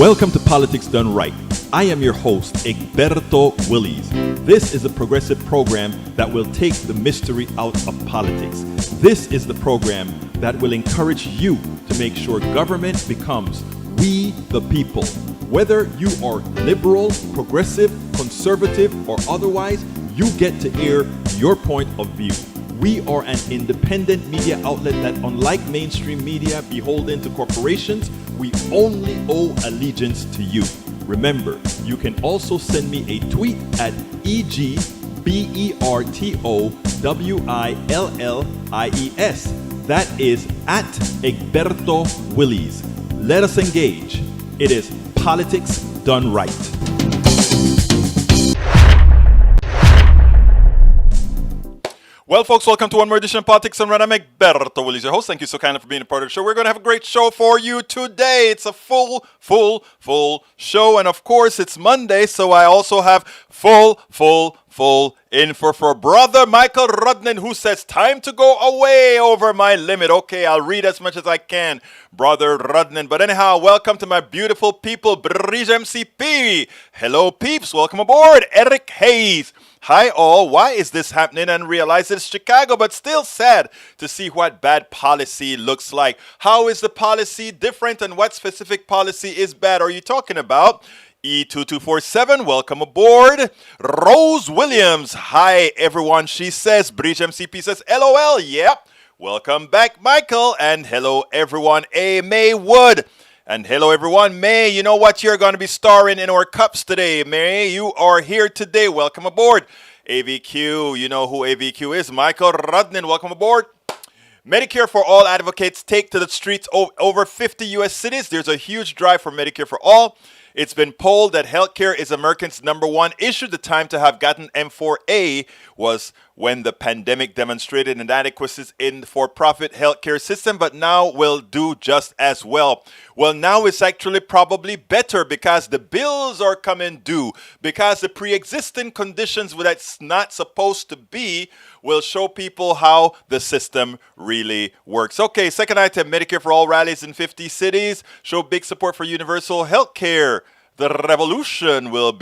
Welcome to Politics Done Right. I am your host, Egberto Willies. This is a progressive program that will take the mystery out of politics. This is the program that will encourage you to make sure government becomes we the people. Whether you are liberal, progressive, conservative, or otherwise, you get to air your point of view. We are an independent media outlet that, unlike mainstream media beholden to corporations, we only owe allegiance to you. Remember, you can also send me a tweet at EGBERTOWILLIES. That is at Egberto Willies. Let us engage. It is Politics Done Right. Well, folks, welcome to one more edition of Politics Done Right. I'm Egberto Willies, your host. Thank you so kindly for being a part of the show. We're going to have a great show for you today. It's a full show. And of course, it's Monday, so I also have full info for Brother Michael Rudnan, who says, time to go away over my limit. Okay, I'll read as much as I can, Brother Rudnan. But anyhow, welcome to my beautiful people, Bridge MCP. Hello, peeps. Welcome aboard. Eric Hayes. Hi all, why is this happening? And realize it's Chicago, but still sad to see what bad policy looks like. How is the policy different and what specific policy is bad? Are you talking about? E2247, welcome aboard. Rose Williams, hi everyone, she says. Bridge MCP says, LOL, yep. Welcome back, Michael. And hello everyone, A. May Wood. And hello everyone, May, you know what? You're going to be starring in our cups today. May, you are here today. Welcome aboard. AVQ, you know who AVQ is. Michael Rudnan, welcome aboard. Medicare for All advocates take to the streets over 50 U.S. cities. There's a huge drive for Medicare for All. It's been polled that healthcare is Americans' number one issue. The time to have gotten M4A was when the pandemic demonstrated inadequacies in the for-profit healthcare system, but now will do just as well. Well, now it's actually probably better because the bills are coming due, because the pre-existing conditions that's not supposed to be will show people how the system really works. Okay, second item, Medicare for All rallies in 50 cities show big support for universal health care. The revolution will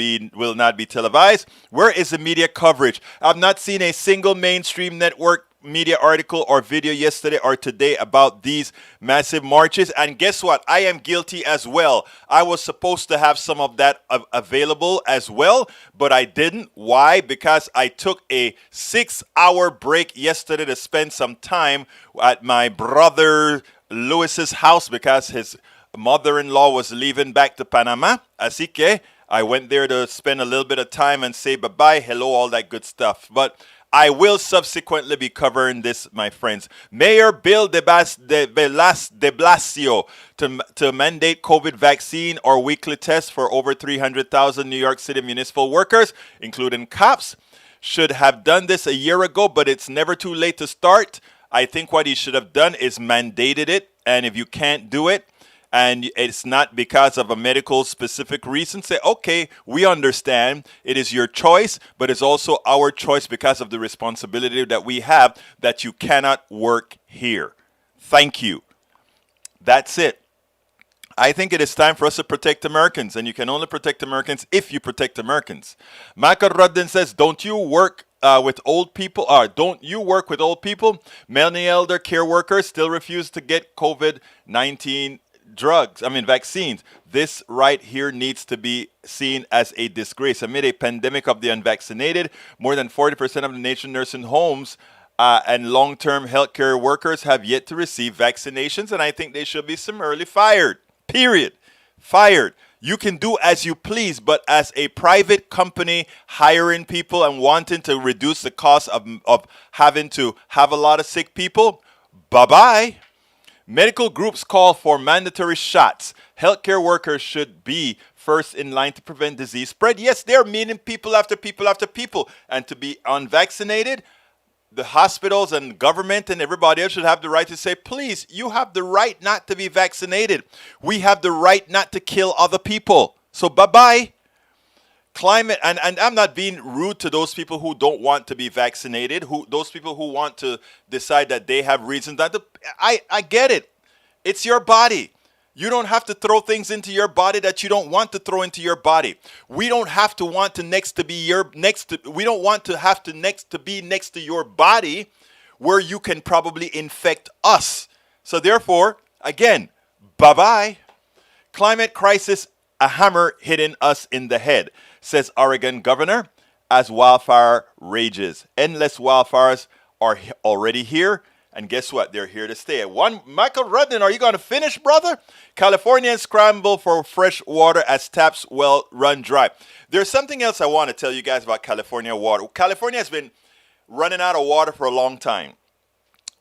not be televised. Where is the media coverage? I've not seen a single mainstream network media article or video yesterday or today about these massive marches. And guess what? I am guilty as well. I was supposed to have some of that available as well, but I didn't. Why? Because I took a 6-hour break yesterday to spend some time at my brother Lewis's house because his mother-in-law was leaving back to Panama. Así que I went there to spend a little bit of time and say bye-bye, hello, all that good stuff. But I will subsequently be covering this, my friends. Mayor Bill de Blasio to mandate COVID vaccine or weekly tests for over 300,000 New York City municipal workers, including cops, should have done this a year ago, but it's never too late to start. I think what he should have done is mandated it, and if you can't do it, and it's not because of a medical specific reason, say, okay, we understand. It is your choice, but it's also our choice because of the responsibility that we have that you cannot work here. Thank you. That's it. I think it is time for us to protect Americans, and you can only protect Americans if you protect Americans. Michael Rudden says, don't you work with old people? Don't you work with old people? Many elder care workers still refuse to get COVID-19 vaccines. This right here needs to be seen as a disgrace. Amid a pandemic of the unvaccinated, more than 40% of the nation's nursing homes and long-term healthcare workers have yet to receive vaccinations, and I think they should be summarily fired. Period. Fired. You can do as you please, but as a private company hiring people and wanting to reduce the cost of having to have a lot of sick people, bye-bye. Medical groups call for mandatory shots. Healthcare workers should be first in line to prevent disease spread. Yes, they're meeting people after people after people. And to be unvaccinated, the hospitals and government and everybody else should have the right to say, please, you have the right not to be vaccinated. We have the right not to kill other people. So bye-bye. Climate, and I'm not being rude to those people who don't want to be vaccinated, those people who want to decide that they have reasons not to. I get it. It's your body. You don't have to throw things into your body that you don't want to throw into your body. We don't have to want to next to be your next to we don't want to have to next to be next to your body where you can probably infect us. So therefore, again, bye-bye. Climate crisis, a hammer hitting us in the head, says Oregon governor as wildfire rages. Endless wildfires are already here. And guess what? They're here to stay. Michael Rudden, are you going to finish, brother? Californians scramble for fresh water as taps well run dry. There's something else I want to tell you guys about California water. California has been running out of water for a long time.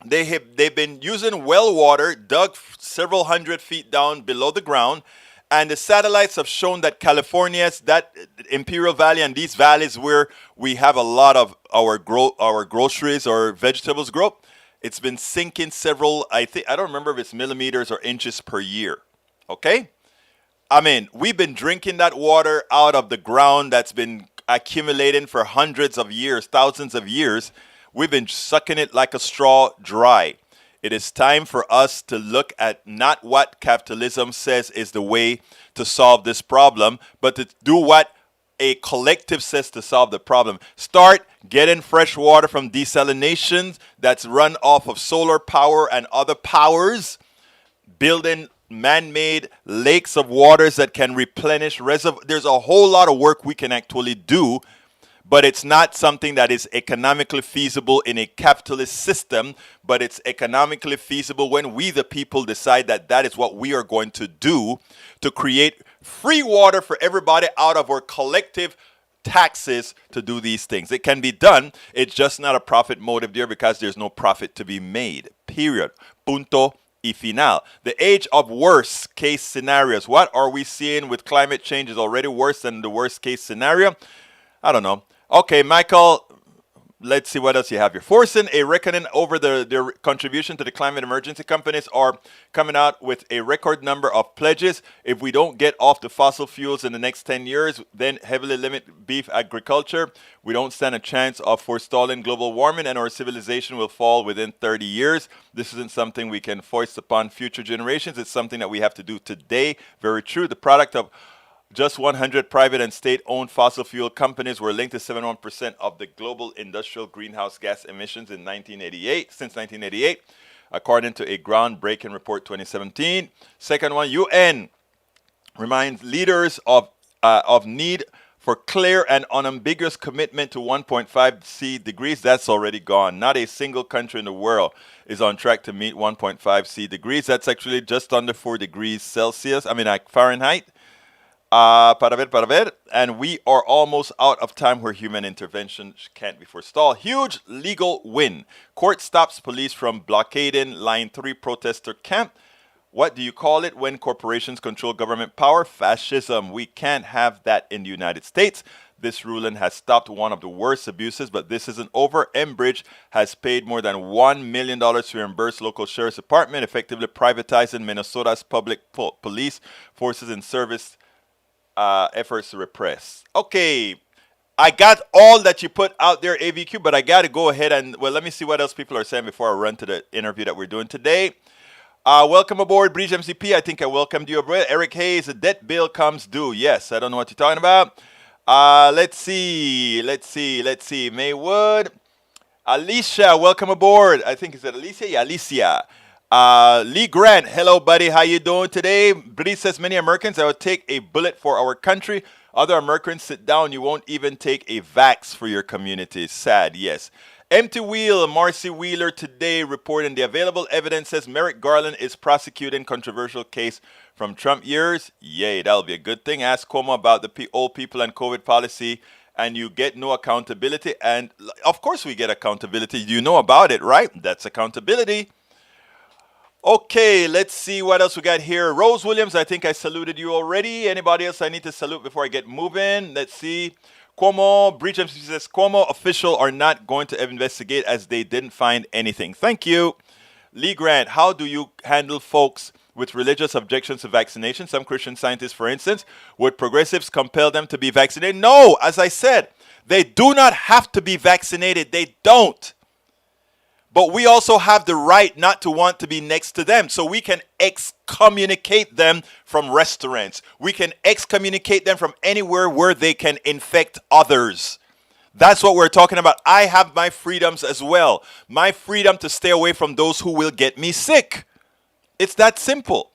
They've been using well water dug several hundred feet down below the ground, and the satellites have shown that California's, that Imperial Valley and these valleys where we have a lot of our groceries or vegetables grow, it's been sinking several, I don't remember if it's millimeters or inches per year. Okay? I mean, we've been drinking that water out of the ground that's been accumulating for hundreds of years, thousands of years. We've been sucking it like a straw dry. It is time for us to look at not what capitalism says is the way to solve this problem, but to do what a collective says to solve the problem. Start getting fresh water from desalination that's run off of solar power and other powers, building man-made lakes of waters that can replenish reservoirs. There's a whole lot of work we can actually do, but it's not something that is economically feasible in a capitalist system, but it's economically feasible when we, the people, decide that that is what we are going to do to create free water for everybody out of our collective taxes to do these things. It can be done. It's just not a profit motive there because there's no profit to be made. Period. Punto y final. The age of worst case scenarios. What are we seeing with climate change is already worse than the worst case scenario? I don't know. Okay, Michael, let's see what else you have here. Forcing a reckoning over their contribution to the climate emergency. Companies are coming out with a record number of pledges. If we don't get off the fossil fuels in the next 10 years, then heavily limit beef agriculture, we don't stand a chance of forestalling global warming, and our civilization will fall within 30 years. This isn't something we can foist upon future generations. It's something that we have to do today. Very true. The product of just 100 private and state-owned fossil fuel companies were linked to 71% of the global industrial greenhouse gas emissions in 1988, since 1988, according to a groundbreaking report 2017. Second one, UN reminds leaders of need for clear and unambiguous commitment to 1.5 degrees. That's already gone. Not a single country in the world is on track to meet 1.5 degrees. That's actually just under 4 degrees Celsius. Fahrenheit. Para ver, and we are almost out of time where human intervention can't be forestalled. Huge legal win. Court stops police from blockading Line 3 protester camp. What do you call it when corporations control government power? Fascism. We can't have that in the United States. This ruling has stopped one of the worst abuses, but this isn't over. Enbridge has paid more than $1 million to reimburse local sheriff's department, effectively privatizing Minnesota's public police forces in service efforts to repress. Okay, I got all that you put out there, AVQ, but I got to go ahead and, let me see what else people are saying before I run to the interview that we're doing today. Welcome aboard, Breach MCP. I think I welcomed you aboard. Eric Hayes, the debt bill comes due. Yes, I don't know what you're talking about. Let's see. Maywood. Alicia, welcome aboard. I think, is it Alicia? Yeah, Alicia. Lee Grant, hello buddy, how you doing today? Bree says, many Americans, I would take a bullet for our country. Other Americans, sit down, you won't even take a vax for your community. Sad, yes. Empty Wheel, Marcy Wheeler today reporting the available evidence says Merrick Garland is prosecuting controversial case from Trump years. Yay, that'll be a good thing. Ask Cuomo about the old people and COVID policy and you get no accountability. And of course we get accountability. You know about it, right? That's accountability. Okay, let's see what else we got here. Rose Williams, I think I saluted you already. Anybody else I need to salute before I get moving? Let's see. Cuomo, Breach MC says, Cuomo officials are not going to investigate as they didn't find anything. Thank you. Lee Grant, how do you handle folks with religious objections to vaccination? Some Christian scientists, for instance, would progressives compel them to be vaccinated? No, as I said, they do not have to be vaccinated. They don't. but we also have the right not to want to be next to them. So we can excommunicate them from restaurants. We can excommunicate them from anywhere where they can infect others. That's what we're talking about. I have my freedoms as well. My freedom to stay away from those who will get me sick. It's that simple.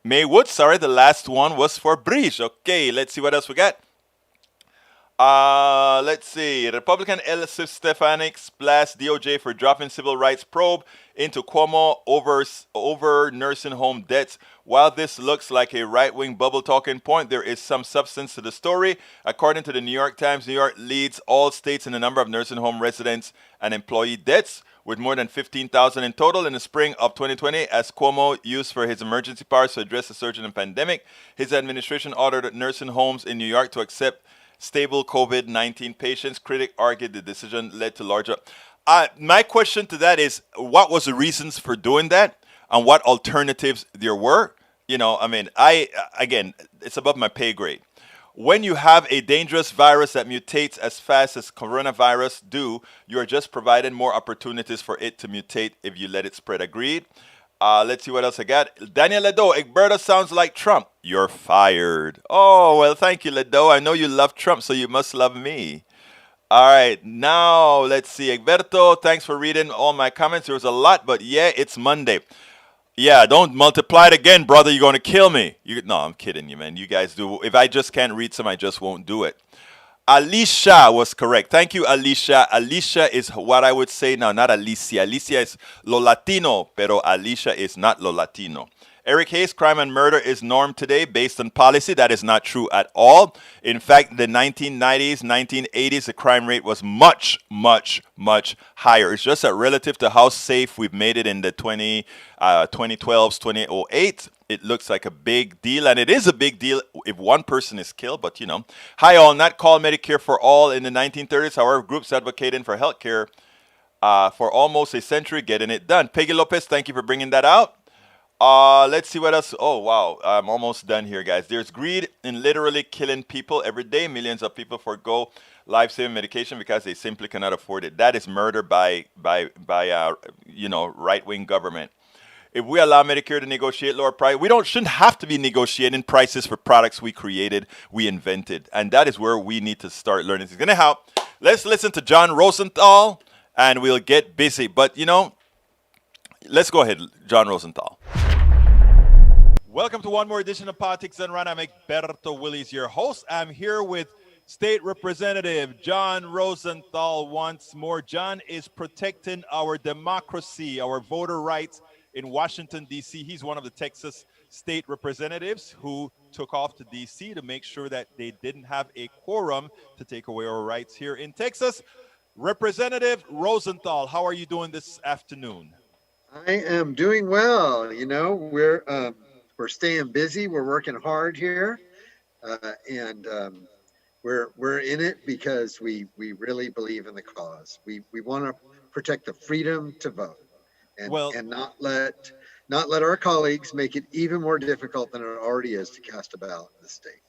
Maywood, sorry, the last one was for Breach. Okay, let's see what else we got. Let's see. Republican Elsie Stefanik blasts DOJ for dropping civil rights probe into Cuomo over nursing home debts. While this looks like a right-wing bubble talking point, there is some substance to the story. According to the New York Times, New York leads all states in the number of nursing home residents and employee deaths, with more than 15,000 in total in the spring of 2020, as Cuomo used for his emergency powers to address the surge in the pandemic. His administration ordered nursing homes in New York to accept stable COVID-19 patients. Critics argued the decision led to larger. My question to that is, what was the reasons for doing that, and what alternatives there were? Again, it's above my pay grade. When you have a dangerous virus that mutates as fast as coronavirus do, you are just providing more opportunities for it to mutate if you let it spread. Agreed? Let's see what else I got. Daniel Ledo, Egberto sounds like Trump. You're fired. Oh, well, thank you, Ledo. I know you love Trump, so you must love me. All right, now let's see. Egberto, thanks for reading all my comments. There was a lot, but yeah, it's Monday. Yeah, don't multiply it again, brother. You're going to kill me. No, I'm kidding you, man. You guys do. If I just can't read some, I just won't do it. Alicia was correct. Thank you, Alicia. Alicia is what I would say now, not Alicia. Alicia is lo Latino, pero Alicia is not lo Latino. Eric Hayes, crime and murder is norm today based on policy. That is not true at all. In fact, the 1990s, 1980s, the crime rate was much, much, much higher. It's just that relative to how safe we've made it in the 2012s, 2008, it looks like a big deal, and it is a big deal if one person is killed, but Hi all, not called Medicare for All in the 1930s. However, groups advocating for health care for almost a century getting it done. Peggy Lopez, thank you for bringing that out. Let's see what else. Oh, wow. I'm almost done here, guys. There's greed in literally killing people every day. Millions of people forgo life-saving medication because they simply cannot afford it. That is murder by right-wing government. If we allow Medicare to negotiate lower price, shouldn't have to be negotiating prices for products we created, we invented. And that is where we need to start learning. It's going to help. Let's listen to Jon Rosenthal, and we'll get busy. But, let's go ahead, Jon Rosenthal. Welcome to one more edition of Politics and Run. I'm Egberto Willies, your host. I'm here with State Representative Jon Rosenthal once more. Jon is protecting our democracy, our voter rights in Washington, D.C. He's one of the Texas state representatives who took off to D.C. to make sure that they didn't have a quorum to take away our rights here in Texas. Representative Rosenthal, how are you doing this afternoon? I am doing well. We're staying busy. We're working hard here, and we're in it because we really believe in the cause. We want to protect the freedom to vote, and not let our colleagues make it even more difficult than it already is to cast a ballot in the state.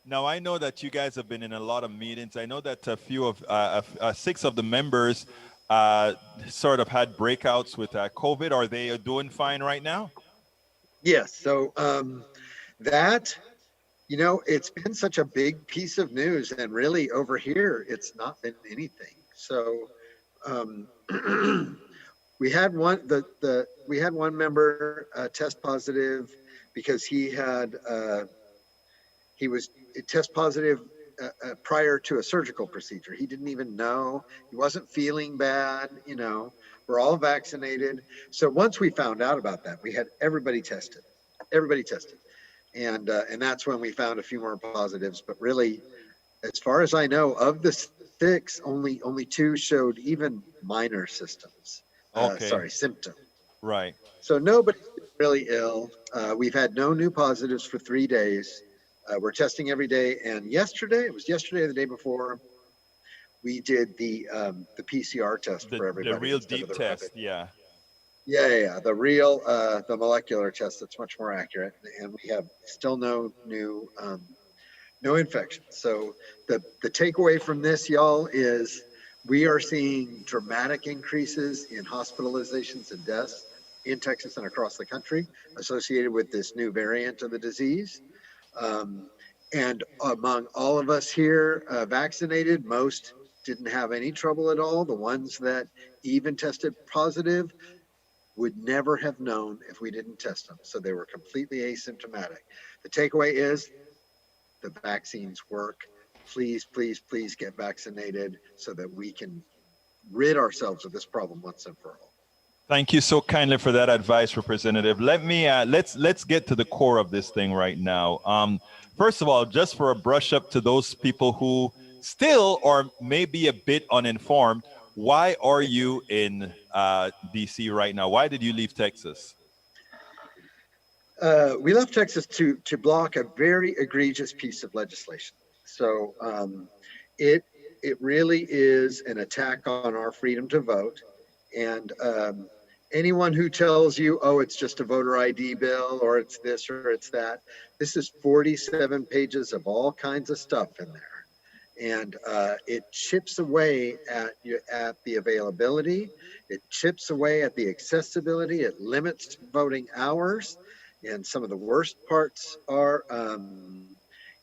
Now, I know that you guys have been in a lot of meetings. I know that a few of 6 of the members sort of had breakouts with COVID. Are they doing fine right now? Yes. So it's been such a big piece of news, and really over here, it's not been anything. So we had one member test positive because he was test positive prior to a surgical procedure. He didn't even know. He wasn't feeling bad. We're all vaccinated. So once we found out about that, we had everybody tested. And that's when we found a few more positives. But really, as far as I know, of the 6, only 2 showed even minor symptoms. Symptoms. Right. So nobody's really ill. We've had no new positives for 3 days. We're testing every day. And yesterday or the day before, we did the PCR test for everybody. The real deep test, yeah. Yeah. The real, the molecular test that's much more accurate. And we have still no new, no infections. So the takeaway from this, y'all, is We are seeing dramatic increases in hospitalizations and deaths in Texas and across the country associated with this new variant of the disease. Um, and among all of us here vaccinated, most didn't have any trouble at all. The ones that even tested positive would never have known if we didn't test them. So they were completely asymptomatic. The takeaway is the vaccines work. Please, please, please get vaccinated so that we can rid ourselves of this problem once and for all. Thank you so kindly for that advice, Representative. Let's get to the core of this thing right now. First of all, just for a brush up to those people who still or may be a bit uninformed, why are you in DC right now? Why did you leave Texas? We left Texas to block a very egregious piece of legislation. So it it really is an attack on our freedom to vote. And anyone who tells you, oh, it's just a voter ID bill, or it's this or it's that, this is 47 pages of all kinds of stuff in there. And it chips away at the availability. It chips away at the accessibility. It limits voting hours. And some of the worst parts are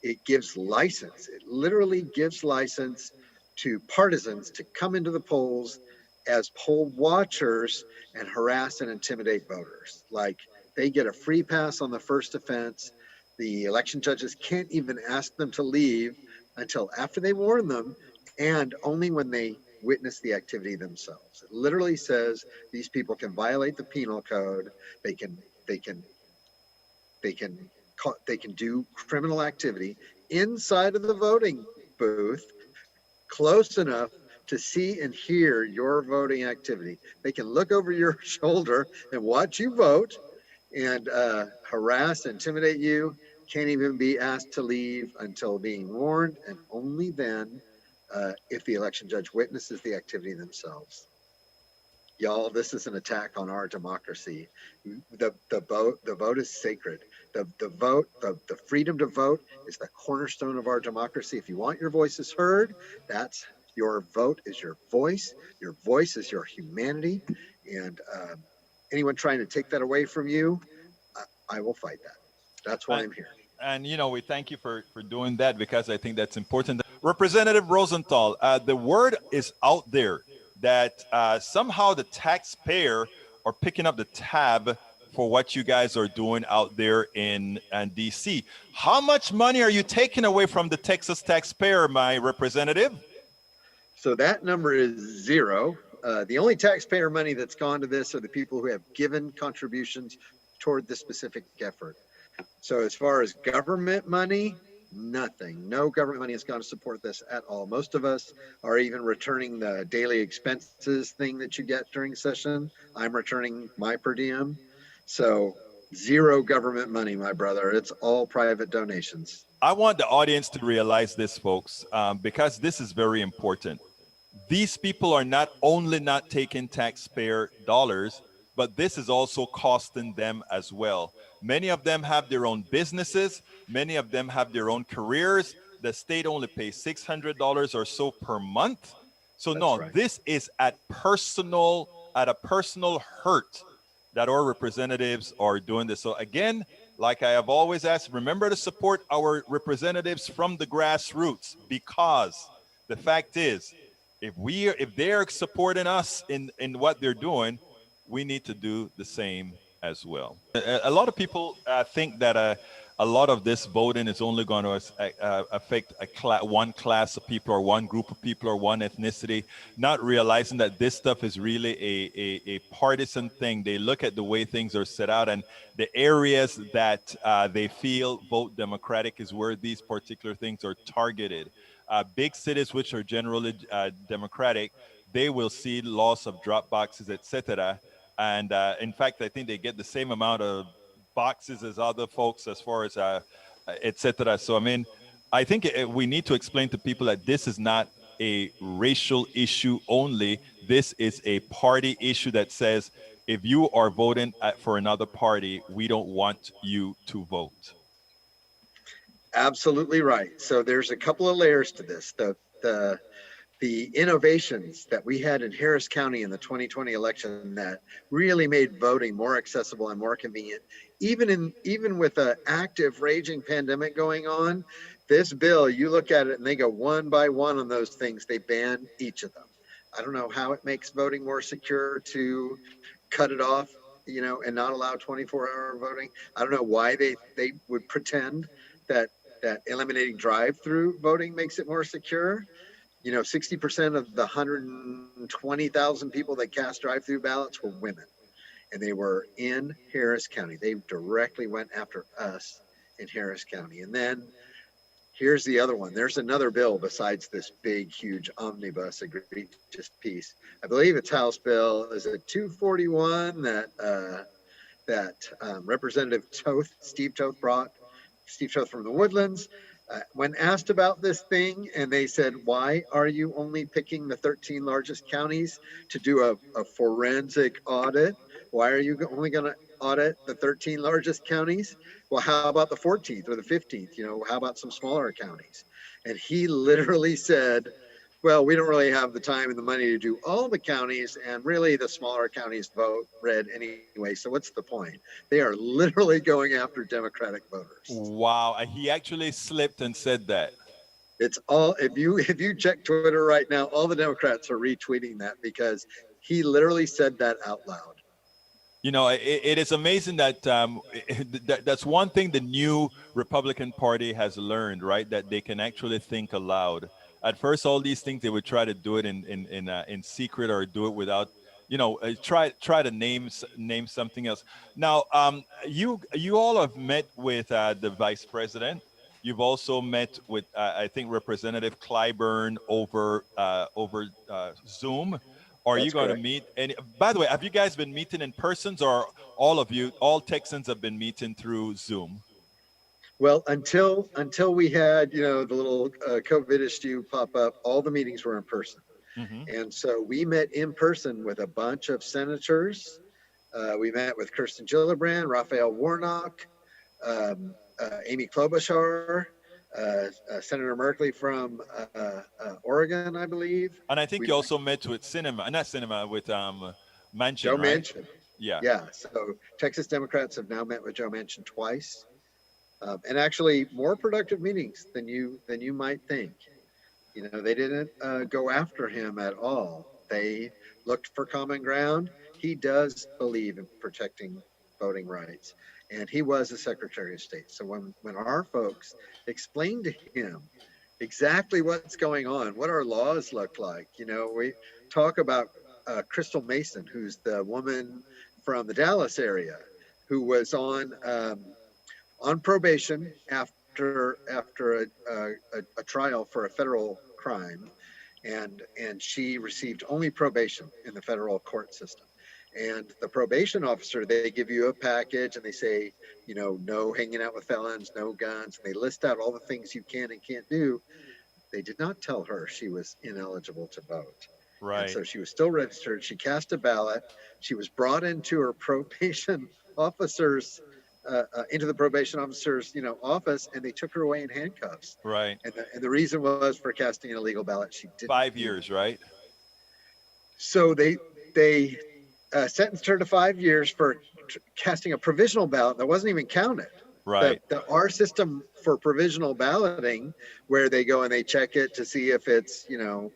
it gives license. It literally gives license to partisans to come into the polls as poll watchers and harass and intimidate voters. Like they get a free pass on the first offense. The election judges can't even ask them to leave until after they warn them, and only when they witness the activity themselves. It literally says these people can violate the penal code. They can do criminal activity inside of the voting booth, close enough to see and hear your voting activity. They can look over your shoulder and watch you vote and harass, intimidate you. Can't even be asked to leave until being warned, and only then if the election judge witnesses the activity themselves. Y'all, this is an attack on our democracy. The vote is sacred. The freedom to vote is the cornerstone of our democracy. If you want your voices heard, that's your vote is your voice. Your voice is your humanity. And anyone trying to take that away from you, I will fight that. That's why I'm here. And we thank you for doing that, because I think that's important. Representative Rosenthal, the word is out there that somehow the taxpayer are picking up the tab for what you guys are doing out there in DC. How much money are you taking away from the Texas taxpayer, my representative? So that number is zero. The only taxpayer money that's gone to this are the people who have given contributions toward this specific effort. So as far as government money, nothing. No government money has gone to support this at all. Most of us are even returning the daily expenses thing that you get during session. I'm returning my per diem. So zero government money, my brother. It's all private donations. I want the audience to realize this, folks, because this is very important. These people are not only not taking taxpayer dollars, but this is also costing them as well. Many of them have their own businesses. Many of them have their own careers. The state only pays $600 or so per month. So That's no, right. this is at a personal hurt that our representatives are doing this. So again, like I have always asked, remember to support our representatives from the grassroots, because the fact is, if they're supporting us in what they're doing, we need to do the same as well. A lot of people think that a lot of this voting is only going to affect one class of people or one group of people or one ethnicity, not realizing that this stuff is really a partisan thing. They look at the way things are set out, and the areas that they feel vote Democratic is where these particular things are targeted. Big cities, which are generally Democratic, they will see loss of drop boxes, etc. And in fact, I think they get the same amount of boxes as other folks as far as etc. So, I mean, I think we need to explain to people that this is not a racial issue only. This is a party issue that says, if you are voting for another party, we don't want you to vote. Absolutely right. So there's a couple of layers to this. The the innovations that we had in Harris County in the 2020 election that really made voting more accessible and more convenient, even with an active raging pandemic going on, this bill, you look at it and they go one by one on those things, they ban each of them. I don't know how it makes voting more secure to cut it off, and not allow 24-hour voting. I don't know why they would pretend that eliminating drive-through voting makes it more secure. 60% of the 120,000 people that cast drive-through ballots were women, and they were in Harris County. They directly went after us in Harris County. And then here's the other one. There's another bill besides this big, huge omnibus egregious piece. I believe it's House Bill. Is it 241 that Representative Steve Toth from the Woodlands, when asked about this thing, and they said, why are you only picking the 13 largest counties to do a forensic audit? Why are you only going to audit the 13 largest counties? Well, how about the 14th or the 15th? How about some smaller counties? And he literally said, well, we don't really have the time and the money to do all the counties, and really the smaller counties vote red anyway. So what's the point? They are literally going after Democratic voters. Wow, he actually slipped and said that. It's all, if you check Twitter right now, all the Democrats are retweeting that because he literally said that out loud. It is amazing that that's one thing the new Republican Party has learned, right? That they can actually think aloud. At first, all these things they would try to do it in secret or do it without, try to name something else. Now, you all have met with the vice president. You've also met with I think Representative Clyburn over Zoom. Are you going to meet? And by the way, have you guys been meeting in persons, or all Texans have been meeting through Zoom? Well, until we had the little COVID issue pop up, all the meetings were in person. Mm-hmm. And so we met in person with a bunch of senators. We met with Kirsten Gillibrand, Raphael Warnock, Amy Klobuchar, Senator Merkley from Oregon, I believe. And I think you also met with with Manchin, Joe right? Manchin. Yeah. Yeah. So Texas Democrats have now met with Joe Manchin twice, and actually more productive meetings than you might think. They didn't go after him at all. They looked for common ground. He does believe in protecting voting rights, and he was a Secretary of State. So when our folks explained to him exactly what's going on, what our laws look like, we talk about Crystal Mason, who's the woman from the Dallas area who was on probation after a trial for a federal crime, and she received only probation in the federal court system. And the probation officer, they give you a package and they say, no hanging out with felons, no guns. And they list out all the things you can and can't do. They did not tell her she was ineligible to vote. Right. And so she was still registered. She cast a ballot. She was brought into her probation officer's into the probation officer's office, and they took her away in handcuffs. Right. And the reason was for casting an illegal ballot. She didn't. 5 years, right? So they sentenced her to 5 years for casting a provisional ballot that wasn't even counted. Right. Our system for provisional balloting, where they go and they check it to see if it's to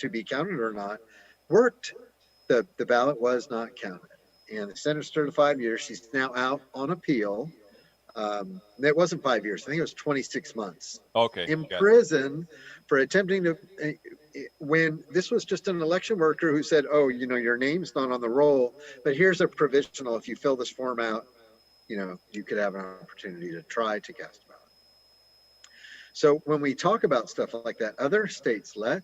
be counted or not, worked. The ballot was not counted, and the sentenced her to 5 years. She's now out on appeal. It wasn't 5 years. I think it was 26 months. Okay. In prison for attempting to. When this was just an election worker who said, "Oh, your name's not on the roll, but here's a provisional. If you fill this form out, you could have an opportunity to try to cast a ballot." So when we talk about stuff like that, other states let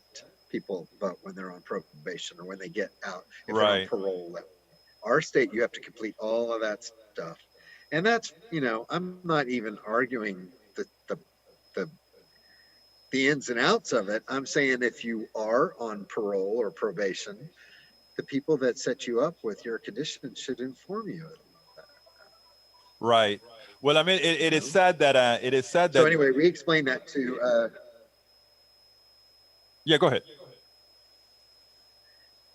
people vote when they're on probation or when they get out, if they're on parole. Our state, you have to complete all of that stuff, and that's I'm not even arguing the ins and outs of it. I'm saying if you are on parole or probation, the people that set you up with your conditions should inform you. Right. Well, I mean, it is sad that So anyway, we explained that to. Yeah, go ahead.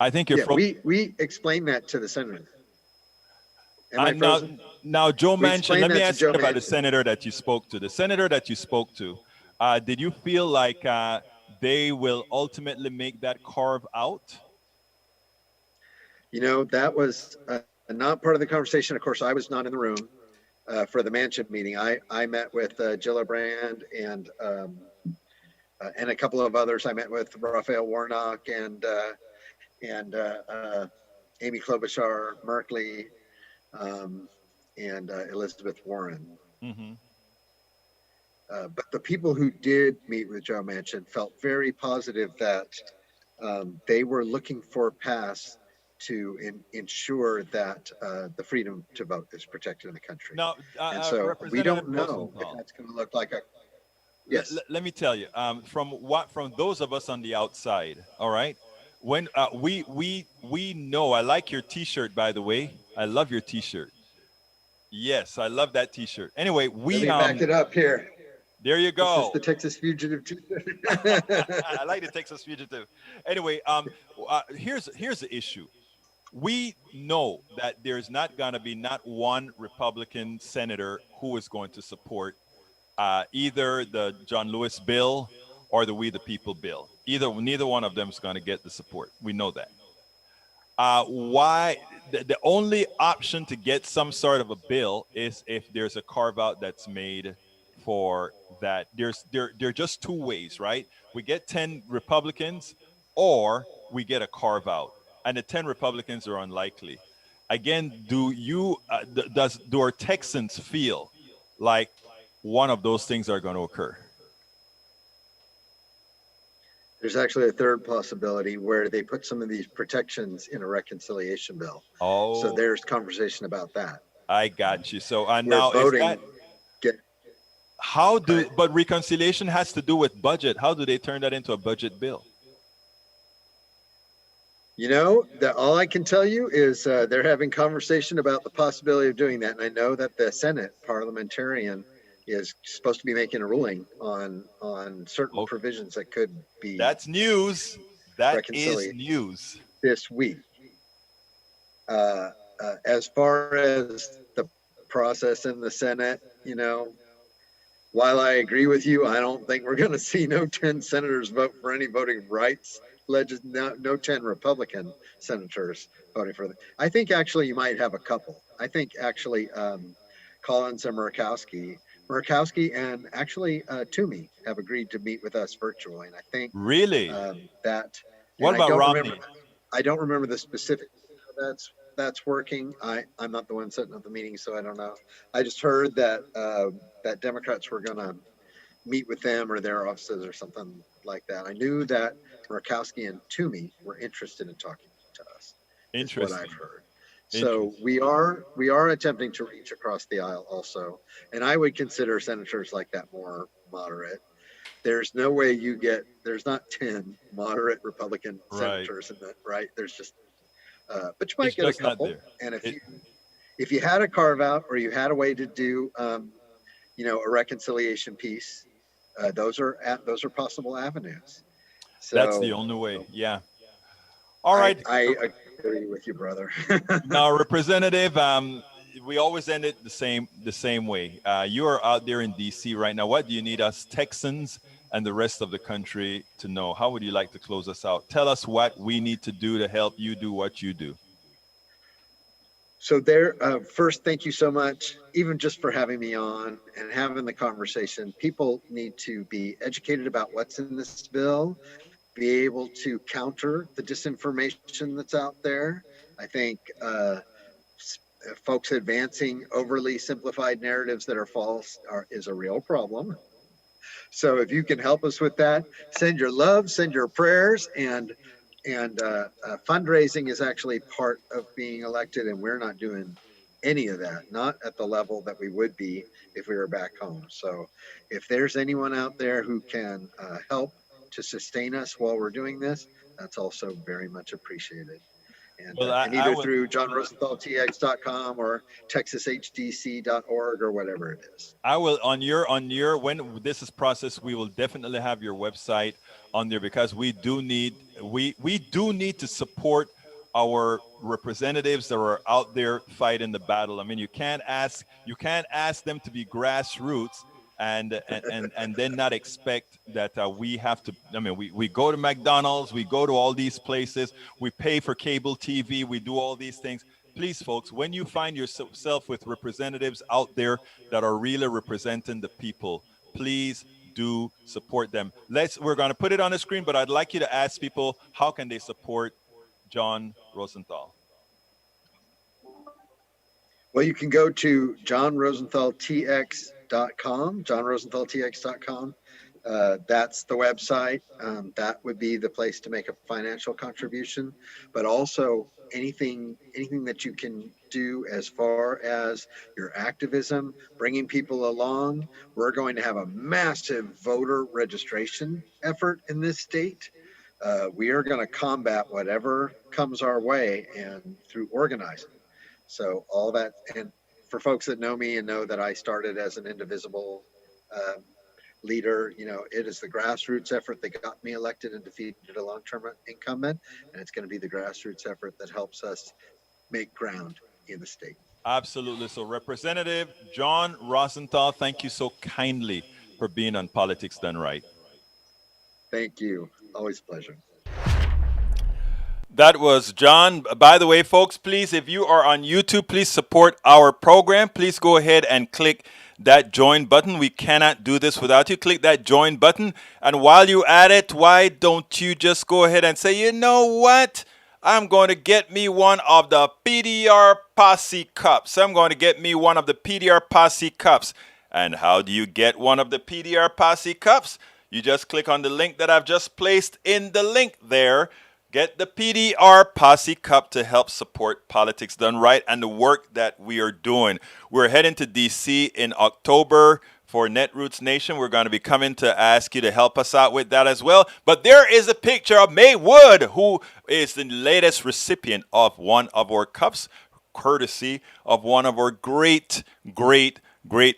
I think you're Yeah, from. we explained that to the senator. Am I And now, frozen? now, Joe We Manchin. explained Let me that to ask you Joe about the Manchin. senator that you spoke to. The senator that you spoke to, did you feel like they will ultimately make that carve out? That was not part of the conversation. Of course, I was not in the room for the Manchin meeting. I met with Gillibrand and a couple of others. I met with Raphael Warnock and Amy Klobuchar, Merkley, um, and Elizabeth Warren. Mm-hmm. But the people who did meet with Joe Manchin felt very positive that they were looking for paths to ensure that the freedom to vote is protected in the country. Now, And so we Representative don't know if Rosenthal, that's going to look like a yes. let me tell you, from those of us on the outside, all right, when we know, I like your T-shirt, by the way. I love your T-shirt. Yes, I love that T-shirt. Anyway, Let we me back it up here. there you This is go. the Texas Fugitive T-shirt. I like the Texas fugitive. Anyway, here's the issue. We know that there's not going to be not one Republican senator who is going to support either the John Lewis bill or the We the People bill. Neither one of them is going to get the support. We know that. Why the only option to get some sort of a bill is if there's a carve out that's made for that. There are just two ways, right? We get 10 Republicans or we get a carve out. And the 10 Republicans are unlikely. Again, do our Texans feel like one of those things are going to occur? There's actually a third possibility where they put some of these protections in a reconciliation bill. So Oh, there's conversation about that. I got you. So Where now is that voting get how go do ahead. but reconciliation has to do with budget? How do they turn that into a budget bill? That all I can tell you is they're having conversation about the possibility of doing that, and I know that the Senate parliamentarian is supposed to be making a ruling on certain Okay, provisions that could be that's news. That is reconciliated news. this week. As far as the process in the Senate, while I agree with you, I don't think we're going to see no 10 senators vote for any voting rights. No 10 Republican senators voting for them. I think actually you might have a couple. I think actually Collins and Murkowski and actually Toomey have agreed to meet with us virtually. And I think Really? that, What and about Romney? I don't remember the specifics that's working. I'm not the one setting up the meeting, so I don't know. I just heard that that Democrats were going to meet with them or their offices or something like that. I knew that Murkowski and Toomey were interested in talking to us, is what I've Interesting. heard. So Interesting. we are attempting to reach across the aisle also, and I would consider senators like that more moderate. There's no way there's not 10 moderate Republican Right. senators in that, right? There's just but you It's might get a just not couple. there. And if It you had a carve out or you had a way to do a reconciliation piece, those are possible avenues. that's the So only way. Yeah. All right. I agree with you, brother. Now, Representative, we always end it the same way. You are out there in DC right now. What do you need us Texans and the rest of the country to know? How would you like to close us out? Tell us what we need to do to help you do what you do. So first, thank you so much, even just for having me on and having the conversation. People need to be educated about what's in this bill, be able to counter the disinformation that's out there. I think folks advancing overly simplified narratives that are false is a real problem. So if you can help us with that, send your love, send your prayers, and fundraising is actually part of being elected, and we're not doing any of that, not at the level that we would be if we were back home. So if there's anyone out there who can help to sustain us while we're doing this, that's also very much appreciated. Well, And I either will. through JonRosenthalTX.com or TexasHDC.org or whatever it is. I will on your when this is processed, we will definitely have your website on there because we do need to support our representatives that are out there fighting the battle. I mean, you can't ask them to be grassroots and then not expect that we have to. I mean, we go to McDonald's, we go to all these places, we pay for cable TV, we do all these things. Please, folks, when you find yourself with representatives out there that are really representing the people, please do support them. We're going to put it on the screen, but I'd like you to ask people how can they support Jon Rosenthal. Well, you can go to JonRosenthalTX.com, JonRosenthalTX.com. That's the website. That would be the place to make a financial contribution, but also anything that you can do as far as your activism, bringing people along. We're going to have a massive voter registration effort in this state. We are going to combat whatever comes our way and through organizing. So all that, and for folks that know me and know that I started as an indivisible leader, it is the grassroots effort that got me elected and defeated a long-term incumbent, and it's going to be the grassroots effort that helps us make ground in the state. Absolutely. So, Representative Jon Rosenthal, thank you so kindly for being on Politics Done Right. Thank you. Always a pleasure. That was Jon. By the way, folks, please, if you are on YouTube, please support our program. Please go ahead and click that join button. We cannot do this without you. Click that join button. And while you're at it, why don't you just go ahead and say, you know what? I'm going to get me one of the PDR Posse cups. I'm going to get me one of the PDR Posse cups. And how do you get one of the PDR Posse cups? You just click on the link that I've just placed in the link there. Get the PDR Posse Cup to help support Politics Done Right and the work that we are doing. We're heading to D.C. in October for Netroots Nation. We're going to be coming to ask you to help us out with that as well. But there is a picture of May Wood, who is the latest recipient of one of our cups, courtesy of one of our great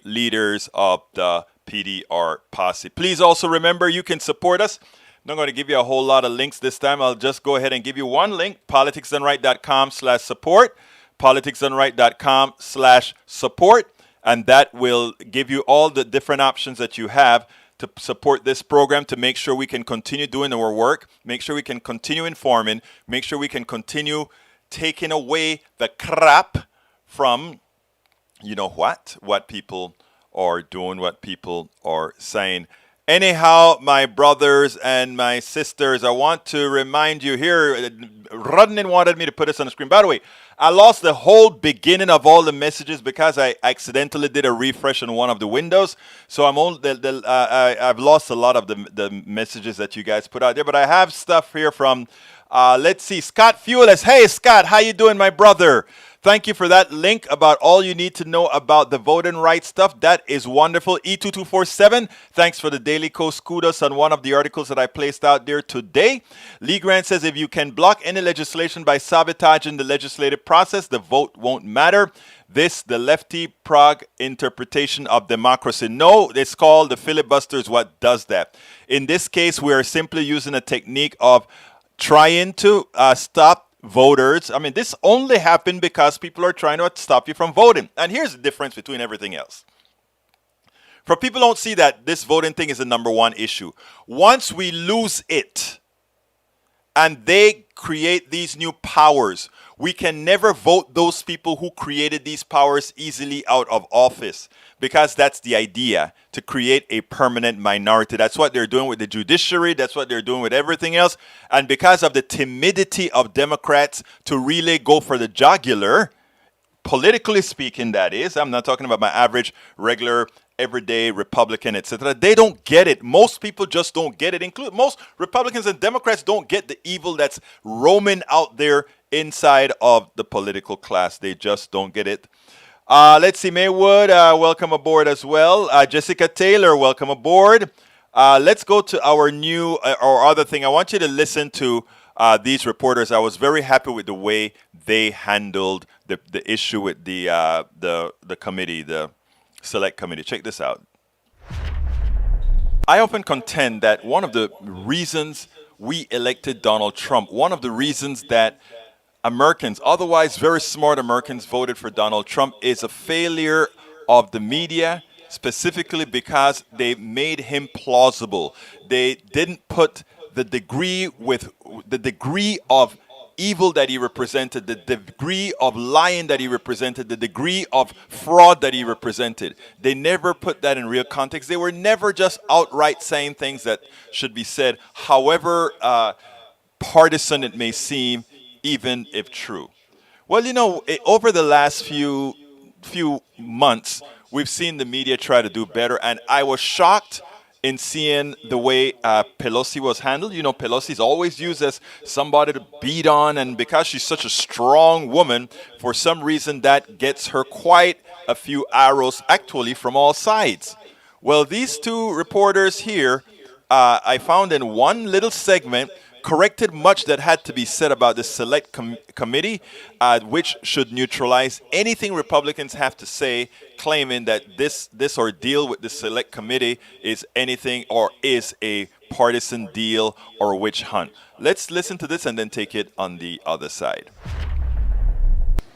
leaders of the PDR Posse. Please also remember you can support us. I'm not going to give you a whole lot of links this time. I'll just go ahead and give you one link, politicsdoneright.com/support, politicsdoneright.com/support, and that will give you all the different options that you have to support this program, to make sure we can continue doing our work, make sure we can continue informing, make sure we can continue taking away the crap from, what people are doing, what people are saying. Anyhow, my brothers and my sisters, I want to remind you here, Rodney wanted me to put this on the screen. By the way, I lost the whole beginning of all the messages because I accidentally did a refresh on one of the windows. So I've lost a lot of the messages that you guys put out there. But I have stuff here from, let's see, Scott Fuelis. Hey, Scott, how you doing, my brother? Thank you for that link about all you need to know about the voting rights stuff. That is wonderful. E2247, thanks for the Daily Coast kudos on one of the articles that I placed out there today. Lee Grant says, if you can block any legislation by sabotaging the legislative process, the vote won't matter. This, the lefty prog interpretation of democracy. No, it's called the filibuster is what does that. In this case, we are simply using a technique of trying to stop voters. I mean, this only happened because people are trying to stop you from voting. And here's the difference between everything else. For people don't see that this voting thing is the number one issue. Once we lose it and they create these new powers, we can never vote those people who created these powers easily out of office, because that's the idea, to create a permanent minority. That's what they're doing with the judiciary. That's what they're doing with everything else. And because of the timidity of Democrats to really go for the jugular, politically speaking, that is, I'm not talking about my average, regular, everyday Republican, etc. They don't get it. Most people just don't get it. Most Republicans and Democrats don't get the evil that's roaming out there inside of the political class. They just don't get it. Let's see, Maywood, welcome aboard as well. Jessica Taylor, welcome aboard. Let's go to our new or other thing. I want you to listen to these reporters, I was very happy with the way they handled the issue with the committee, the select committee. Check this out. I often contend that one of the reasons we elected Donald Trump, one of the reasons that Americans, otherwise very smart Americans, voted for Donald Trump is a failure of the media, specifically because they made him plausible. They didn't put the degree of evil that he represented, the degree of lying that he represented, the degree of fraud that he represented. They never put that in real context. They were never just outright saying things that should be said, however partisan it may seem, even if true. Well, over the last few months, we've seen the media try to do better, and I was shocked in seeing the way Pelosi was handled. Pelosi's always used as somebody to beat on, and because she's such a strong woman, for some reason that gets her quite a few arrows, actually, from all sides. Well, these two reporters here, I found in one little segment, corrected much that had to be said about the select committee, which should neutralize anything Republicans have to say, claiming that this ordeal with the select committee is anything or is a partisan deal or witch hunt. Let's listen to this and then take it on the other side.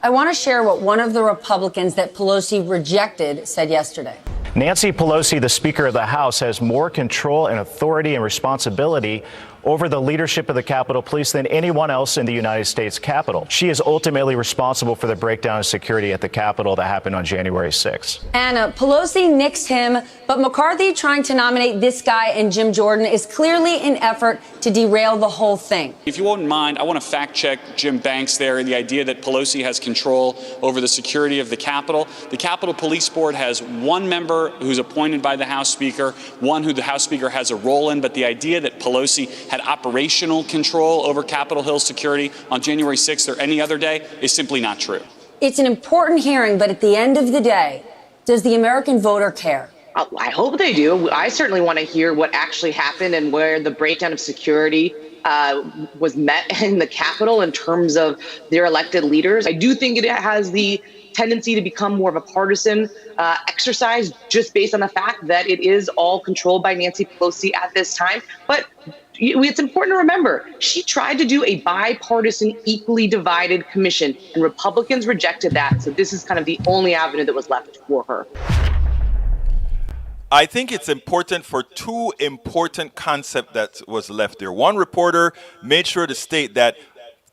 I want to share what one of the Republicans that Pelosi rejected said yesterday. Nancy Pelosi, the Speaker of the House, has more control and authority and responsibility over the leadership of the Capitol Police than anyone else in the United States Capitol. She is ultimately responsible for the breakdown of security at the Capitol that happened on January 6th. And Pelosi nixed him, but McCarthy trying to nominate this guy and Jim Jordan is clearly an effort to derail the whole thing. If you won't mind, I want to fact check Jim Banks there and the idea that Pelosi has control over the security of the Capitol. The Capitol Police Board has one member who's appointed by the House Speaker, one who the House Speaker has a role in, but the idea that Pelosi had operational control over Capitol Hill security on January 6th or any other day is simply not true. It's an important hearing, but at the end of the day, does the American voter care? I hope they do. I certainly want to hear what actually happened and where the breakdown of security was met in the Capitol in terms of their elected leaders. I do think it has the tendency to become more of a partisan exercise just based on the fact that it is all controlled by Nancy Pelosi at this time. But it's important to remember, she tried to do a bipartisan, equally divided commission, and Republicans rejected that. So this is kind of the only avenue that was left for her. I think it's important for two important concepts that was left there. One reporter made sure to state that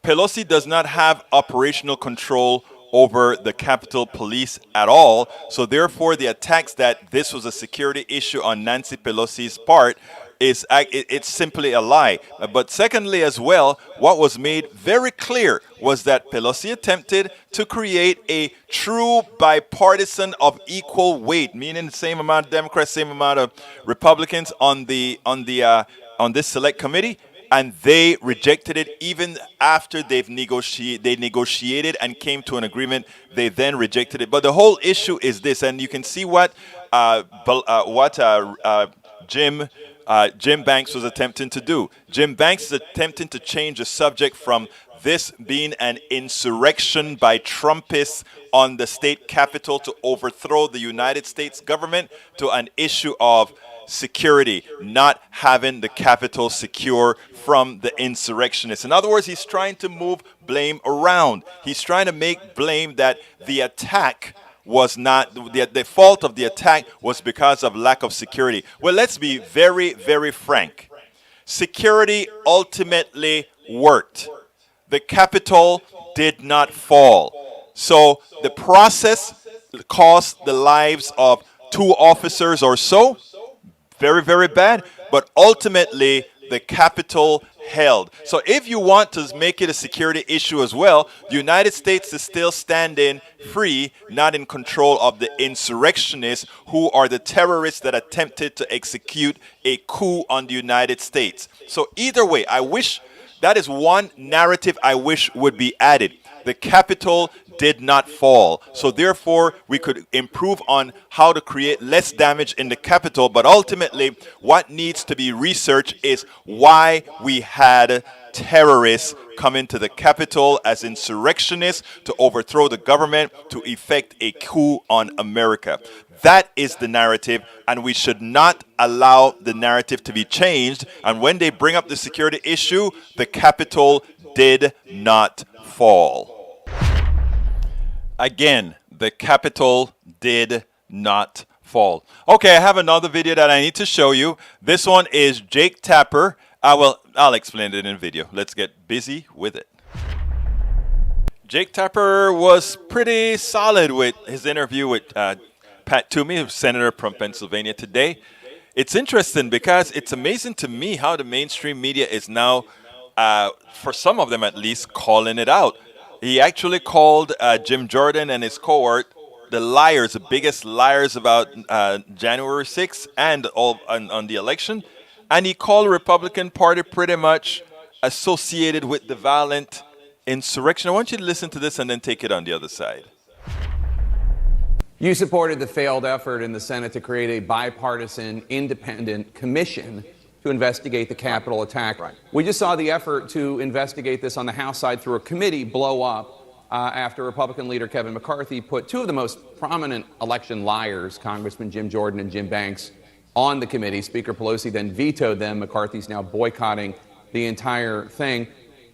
Pelosi does not have operational control over the Capitol Police at all. So therefore, the attacks that this was a security issue on Nancy Pelosi's part it's simply a lie. But secondly, as well, what was made very clear was that Pelosi attempted to create a true bipartisan of equal weight, meaning the same amount of Democrats, same amount of Republicans on this select committee. And they rejected it even after they negotiated and came to an agreement. They then rejected it. But the whole issue is this, and you can see what Jim Banks was attempting to do. Jim Banks is attempting to change the subject from this being an insurrection by Trumpists on the state capitol to overthrow the United States government to an issue of security, not having the Capitol secure from the insurrectionists. In other words, he's trying to move blame around. He's trying to make blame that the attack was not, the fault of the attack was because of lack of security. Well, let's be very, very frank. Security ultimately worked. The Capitol did not fall. So the process cost the lives of 2 officers or so. Very, very bad. But ultimately, the Capitol held. So if you want to make it a security issue as well, the United States is still standing free, not in control of the insurrectionists who are the terrorists that attempted to execute a coup on the United States. So either way, I wish that is one narrative I wish would be added. The Capitol did not fall. So therefore, we could improve on how to create less damage in the Capitol. But ultimately, what needs to be researched is why we had terrorists come into the Capitol as insurrectionists to overthrow the government, to effect a coup on America. That is the narrative, and we should not allow the narrative to be changed. And when they bring up the security issue, the Capitol did not fall. Again, the Capitol did not fall. Okay, I have another video that I need to show you. This one is Jake Tapper. I'll explain it in video. Let's get busy with it. Jake Tapper was pretty solid with his interview with Pat Toomey, Senator from Pennsylvania today. It's interesting because it's amazing to me how the mainstream media is now, for some of them at least, calling it out. He actually called Jim Jordan and his cohort the liars, the biggest liars about January 6th and on the election. And he called the Republican Party pretty much associated with the violent insurrection. I want you to listen to this and then take it on the other side. You supported the failed effort in the Senate to create a bipartisan, independent commission to investigate the Capitol attack. Right. We just saw the effort to investigate this on the House side through a committee blow up after Republican leader Kevin McCarthy put two of the most prominent election liars, Congressman Jim Jordan and Jim Banks, on the committee. Speaker Pelosi then vetoed them. McCarthy's now boycotting the entire thing.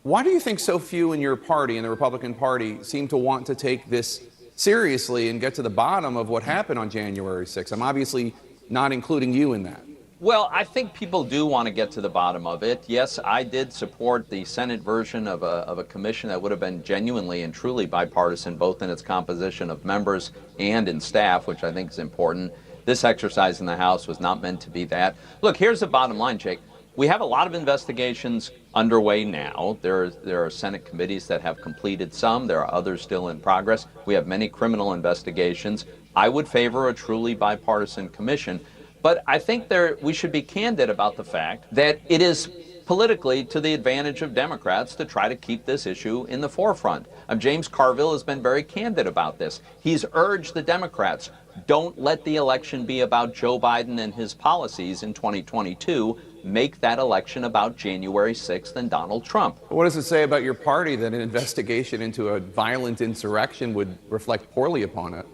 Why do you think so few in your party, in the Republican Party, seem to want to take this seriously and get to the bottom of what happened on January 6th? I'm obviously not including you in that. Well, I think people do want to get to the bottom of it. Yes, I did support the Senate version of a commission that would have been genuinely and truly bipartisan, both in its composition of members and in staff, which I think is important. This exercise in the House was not meant to be that. Look, here's the bottom line, Jake. We have a lot of investigations underway now. There are Senate committees that have completed some. There are others still in progress. We have many criminal investigations. I would favor a truly bipartisan commission. But I think we should be candid about the fact that it is politically to the advantage of Democrats to try to keep this issue in the forefront. James Carville has been very candid about this. He's urged the Democrats, don't let the election be about Joe Biden and his policies in 2022. Make that election about January 6th and Donald Trump. What does it say about your party that an investigation into a violent insurrection would reflect poorly upon it?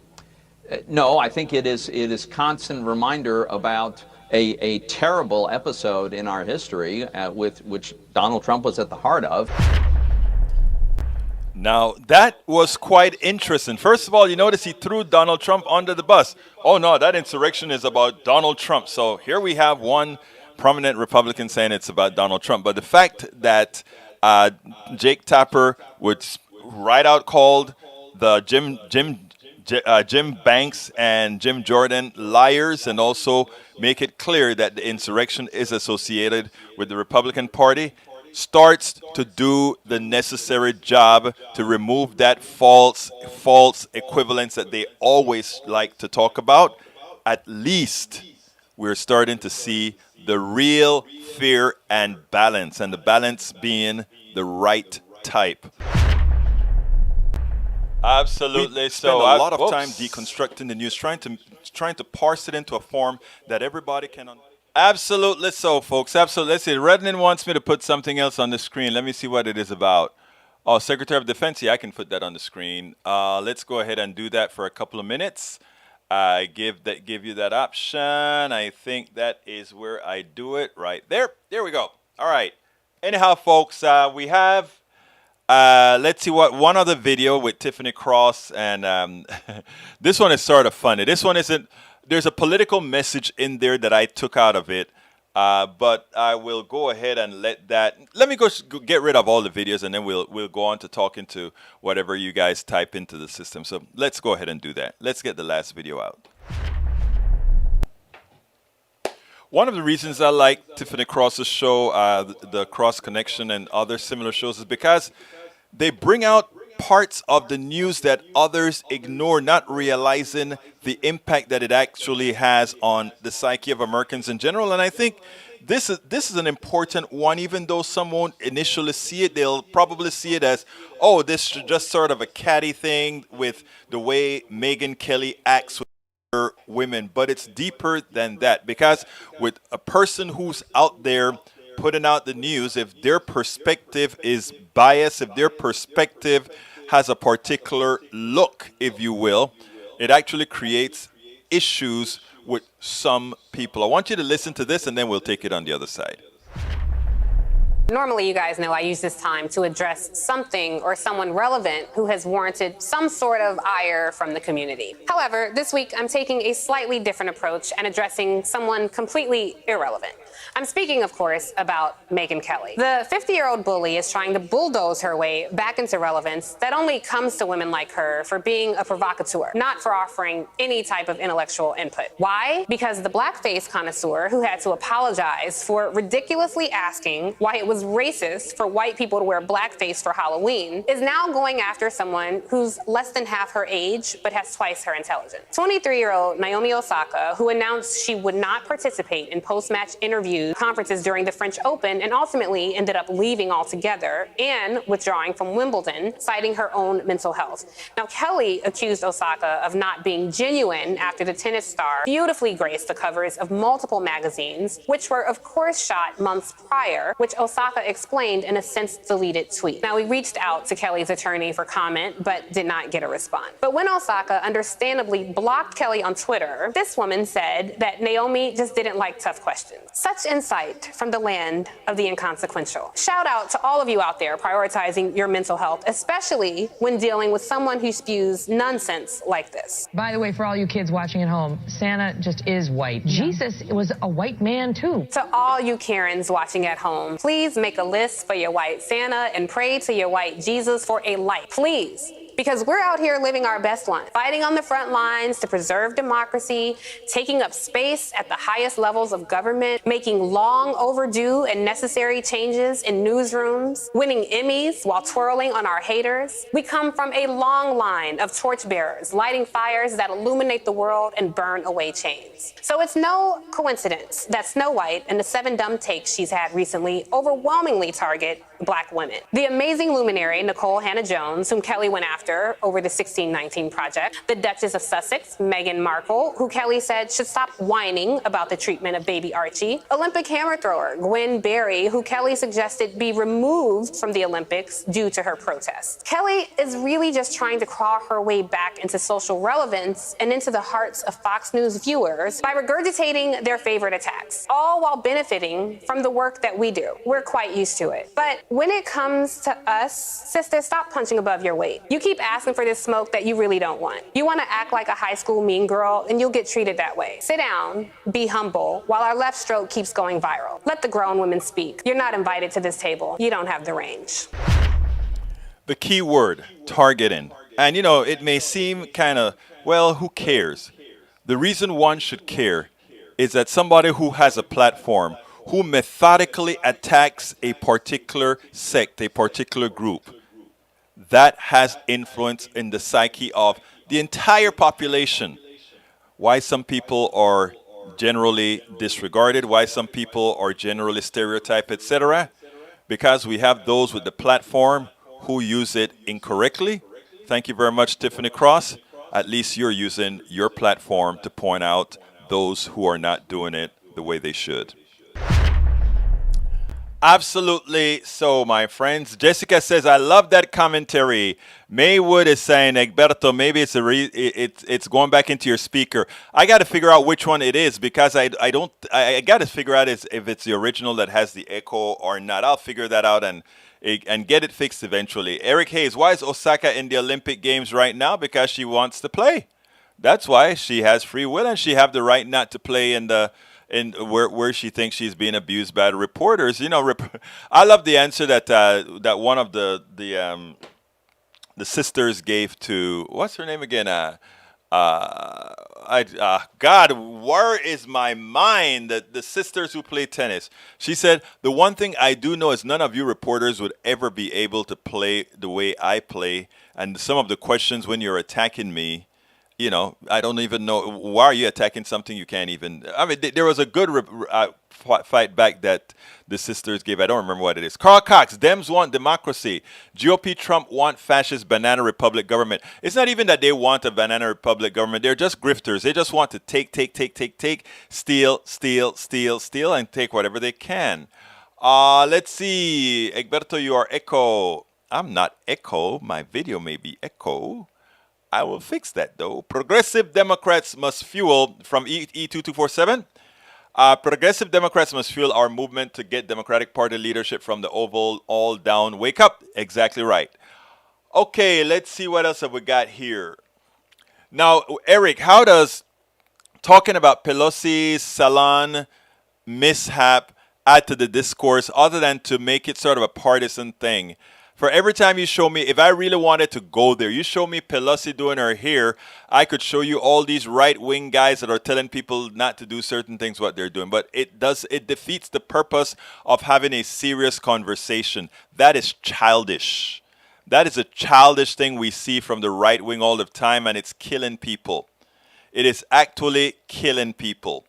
No, I think it is constant reminder about a terrible episode in our history with which Donald Trump was at the heart of. Now, that was quite interesting. First of all, you notice he threw Donald Trump under the bus. Oh, no, that insurrection is about Donald Trump. So here we have one prominent Republican saying it's about Donald Trump. But the fact that Jake Tapper would right out called the Jim Banks and Jim Jordan liars, and also make it clear that the insurrection is associated with the Republican Party, starts to do the necessary job to remove that false equivalence that they always like to talk about. At least we're starting to see the real fear and the balance being the right type. Absolutely. We spend a lot of time deconstructing the news, trying to parse it into a form that everybody can understand. Absolutely so, folks. Absolutely. Let's see. Redlin wants me to put something else on the screen. Let me see what it is about. Oh, Secretary of Defense. Yeah, I can put that on the screen. Let's go ahead and do that for a couple of minutes. Give you that option. I think that is where I do it right there. There we go. All right. Anyhow, folks, we have. Let's see what one other video with Tiffany Cross, and this one is sort of funny. This one isn't. There's a political message in there that I took out of it, but I will go ahead and let me go get rid of all the videos, and then we'll go on to talking to whatever you guys type into the system. So let's go ahead and do that. Let's get the last video out. One of the reasons I like Tiffany Cross's show, the Cross Connection and other similar shows, is because they bring out parts of the news that others ignore, not realizing the impact that it actually has on the psyche of Americans in general. And I think this is an important one. Even though some won't initially see it, they'll probably see it as, oh, this is just sort of a catty thing with the way Megyn Kelly acts with women. But it's deeper than that, because with a person who's out there putting out the news, if their perspective is biased, if their perspective has a particular look, if you will, it actually creates issues with some people. I want you to listen to this, and then we'll take it on the other side. Normally, you guys know I use this time to address something or someone relevant who has warranted some sort of ire from the community. However, this week I'm taking a slightly different approach and addressing someone completely irrelevant. I'm speaking, of course, about Megyn Kelly. The 50-year-old bully is trying to bulldoze her way back into relevance that only comes to women like her for being a provocateur, not for offering any type of intellectual input. Why? Because the blackface connoisseur who had to apologize for ridiculously asking why it was racist for white people to wear blackface for Halloween is now going after someone who's less than half her age but has twice her intelligence. 23-year-old Naomi Osaka, who announced she would not participate in post-match interviews, conferences during the French Open, and ultimately ended up leaving altogether and withdrawing from Wimbledon, citing her own mental health. Now, Kelly accused Osaka of not being genuine after the tennis star beautifully graced the covers of multiple magazines, which were, of course, shot months prior, which Osaka explained in a since-deleted tweet. Now, we reached out to Kelly's attorney for comment, but did not get a response. But when Osaka understandably blocked Kelly on Twitter, this woman said that Naomi just didn't like tough questions. Such insight from the land of the inconsequential. Shout out to all of you out there prioritizing your mental health, especially when dealing with someone who spews nonsense like this. By the way, for all you kids watching at home, Santa just is white. Yeah. Jesus was a white man, too. To all you Karens watching at home, please make a list for your white Santa and pray to your white Jesus for a life. Please. Because we're out here living our best life, fighting on the front lines to preserve democracy, taking up space at the highest levels of government, making long overdue and necessary changes in newsrooms, winning Emmys while twirling on our haters. We come from a long line of torchbearers, lighting fires that illuminate the world and burn away chains. So it's no coincidence that Snow White and the 7 dumb takes she's had recently overwhelmingly target Black women. The amazing luminary Nicole Hannah-Jones, whom Kelly went after over the 1619 Project, the Duchess of Sussex, Meghan Markle, who Kelly said should stop whining about the treatment of baby Archie, Olympic hammer thrower Gwen Berry, who Kelly suggested be removed from the Olympics due to her protests. Kelly is really just trying to crawl her way back into social relevance and into the hearts of Fox News viewers by regurgitating their favorite attacks, all while benefiting from the work that we do. We're quite used to it. But when it comes to us, sisters, stop punching above your weight. You keep asking for this smoke that you really don't want. You want to act like a high school mean girl, and you'll get treated that way. Sit down, be humble, while our left stroke keeps going viral. Let the grown women speak. You're not invited to this table. You don't have the range. The key word, targeting. And, you know, it may seem kind of, well, who cares? The reason one should care is that somebody who has a platform, who methodically attacks a particular sect, a particular group, that has influence in the psyche of the entire population. Why some people are generally disregarded, why some people are generally stereotyped, etc. Because we have those with the platform who use it incorrectly. Thank you very much, Tiffany Cross. At least you're using your platform to point out those who are not doing it the way they should. Absolutely so, my friends. Jessica says, I love that commentary. Maywood is saying, Egberto, maybe it's going back into your speaker. I got to figure out which one it is because I got to figure out if it's the original that has the echo or not. I'll figure that out and get it fixed eventually. Eric Hayes, why is Osaka in the Olympic Games right now? Because she wants to play. That's why she has free will and she have the right not to play in where she thinks she's being abused by the reporters. You know, I love the answer that one of the sisters gave to, what's her name again? God, where is my mind? The sisters who play tennis. She said, the one thing I do know is none of you reporters would ever be able to play the way I play. And some of the questions when you're attacking me, you know, I don't even know. Why are you attacking something you can't even? I mean, there was a good fight back that the sisters gave. I don't remember what it is. Carl Cox, Dems want democracy. GOP Trump want fascist banana republic government. It's not even that they want a banana republic government. They're just grifters. They just want to take, steal, and take whatever they can. Let's see. Egberto, you are echo. I'm not echo. My video may be echo. I will fix that though. Progressive Democrats must fuel from E2247. Progressive Democrats must fuel our movement to get Democratic Party leadership from the Oval all down. Wake up. Exactly right. Okay, let's see what else have we got here. Now, Eric, how does talking about Pelosi's salon mishap add to the discourse other than to make it sort of a partisan thing? For every time you show me, if I really wanted to go there, you show me Pelosi doing her hair, I could show you all these right-wing guys that are telling people not to do certain things, what they're doing. But it defeats the purpose of having a serious conversation. That is childish. That is a childish thing we see from the right wing all the time, and it's killing people. It is actually killing people.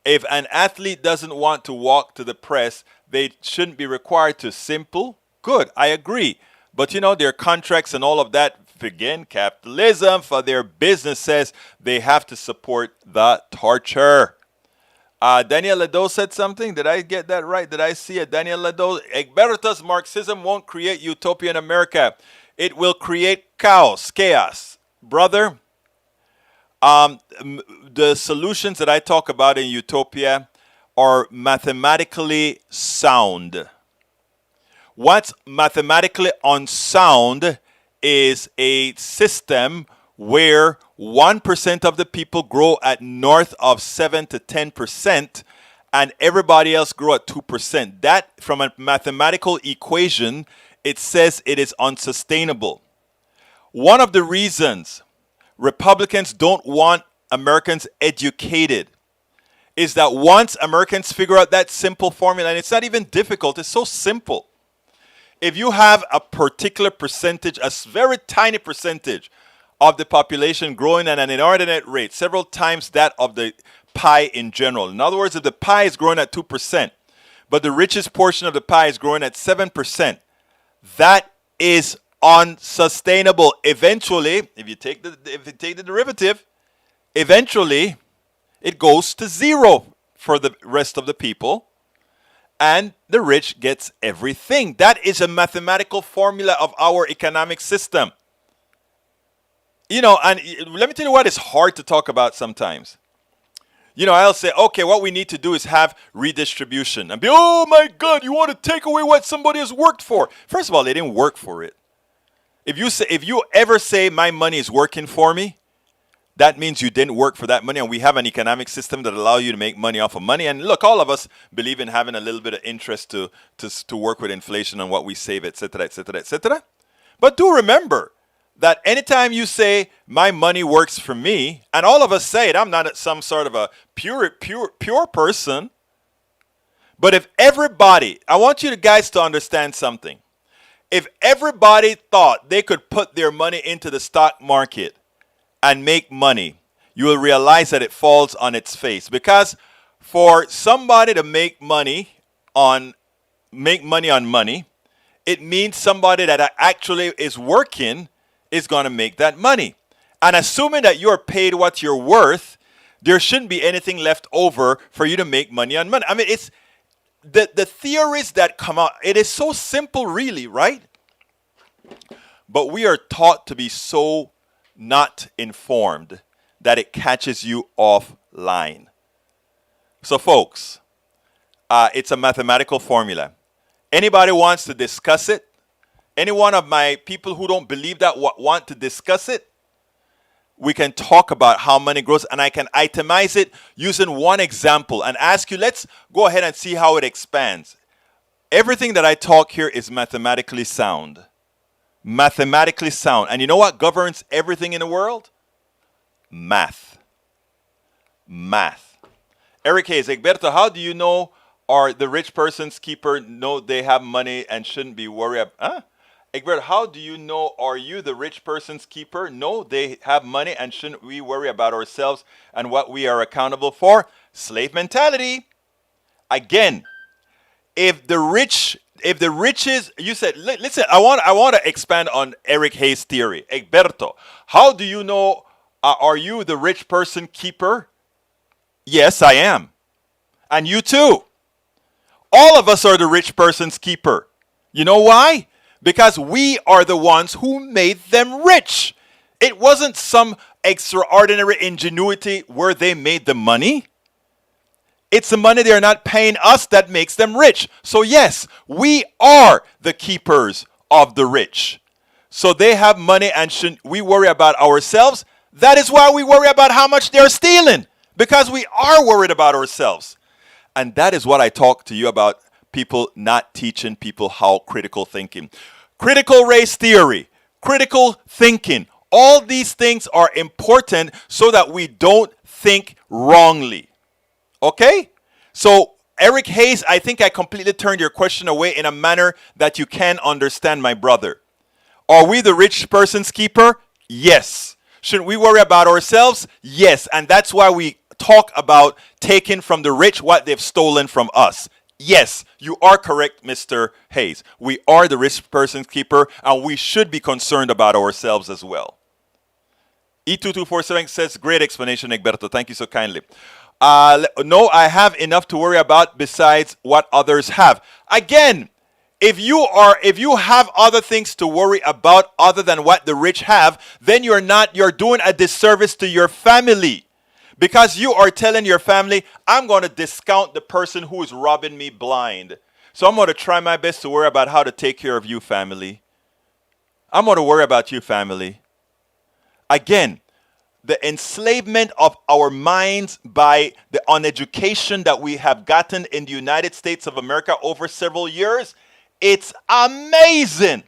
If an athlete doesn't want to walk to the press, they shouldn't be required to. Simple. Good, I agree. But you know, their contracts and all of that, again, capitalism for their business says they have to support the torture. Daniel Ledo said something. Did I get that right? Did I see it? Daniel Ledo, Egberto's Marxism won't create utopia in America. It will create chaos. Brother, the solutions that I talk about in utopia are mathematically sound. What's mathematically unsound is a system where 1% of the people grow at north of 7 to 10% and everybody else grow at 2%. That, from a mathematical equation, it says it is unsustainable. One of the reasons Republicans don't want Americans educated is that once Americans figure out that simple formula, and it's not even difficult, it's so simple. If you have a particular percentage, a very tiny percentage of the population growing at an inordinate rate, several times that of the pie in general. In other words, if the pie is growing at 2%, but the richest portion of the pie is growing at 7%, that is unsustainable. Eventually, if you take the derivative, eventually it goes to zero for the rest of the people. And the rich gets everything. That is a mathematical formula of our economic system. You know, and let me tell you what is hard to talk about sometimes. You know, I'll say, okay, what we need to do is have redistribution. And be, oh my God, you want to take away what somebody has worked for. First of all, they didn't work for it. If you ever say my money is working for me, that means you didn't work for that money, and we have an economic system that allows you to make money off of money. And look, all of us believe in having a little bit of interest to work with inflation on what we save, etc., etc., etc. But do remember that anytime you say my money works for me, and all of us say it, I'm not some sort of a pure person. But if everybody, I want you guys to understand something. If everybody thought they could put their money into the stock market and make money, you will realize that it falls on its face. Because for somebody to make money on money, it means somebody that actually is working is going to make that money. And assuming that you're paid what you're worth, there shouldn't be anything left over for you to make money on money. I mean, it's the theories that come out, it is so simple really, right? But we are taught to be so not informed that it catches you offline. So folks, it's a mathematical formula. Anybody wants to discuss it? Any one of my people who don't believe that want to discuss it? We can talk about how money grows, and I can itemize it using one example and ask you, let's go ahead and see how it expands. Everything that I talk here is mathematically sound. Mathematically sound. And you know what governs everything in the world? Math. Math. Eric Hayes, Egberto, how do you know, or the rich person's keeper know they have money and shouldn't be worried? Egberto, how do you know, are you the rich person's keeper? No, they have money and shouldn't we worry about ourselves and what we are accountable for? Slave mentality. Again, if the riches, you said, listen, I want to expand on Eric Hayes' theory. Egberto, how do you know, are you the rich person keeper? Yes, I am. And you too. All of us are the rich person's keeper. You know why? Because we are the ones who made them rich. It wasn't some extraordinary ingenuity where they made the money. It's the money they're not paying us that makes them rich. So yes, we are the keepers of the rich. So they have money, and shouldn't we worry about ourselves? That is why we worry about how much they're stealing. Because we are worried about ourselves. And that is what I talk to you about, people not teaching people how critical thinking. Critical race theory, critical thinking. All these things are important so that we don't think wrongly. Okay? So, Eric Hayes, I think I completely turned your question away in a manner that you can understand, my brother. Are we the rich person's keeper? Yes. Shouldn't we worry about ourselves? Yes. And that's why we talk about taking from the rich what they've stolen from us. Yes, you are correct, Mr. Hayes. We are the rich person's keeper, and we should be concerned about ourselves as well. E2247 says, great explanation, Egberto. Thank you so kindly. No, I have enough to worry about besides what others have. Again, if you have other things to worry about other than what the rich have, then you're doing a disservice to your family. Because you are telling your family, I'm going to discount the person who is robbing me blind. So I'm going to try my best to worry about how to take care of you, family. I'm going to worry about you, family. Again, the enslavement of our minds by the uneducation that we have gotten in the United States of America over several years, it's amazing.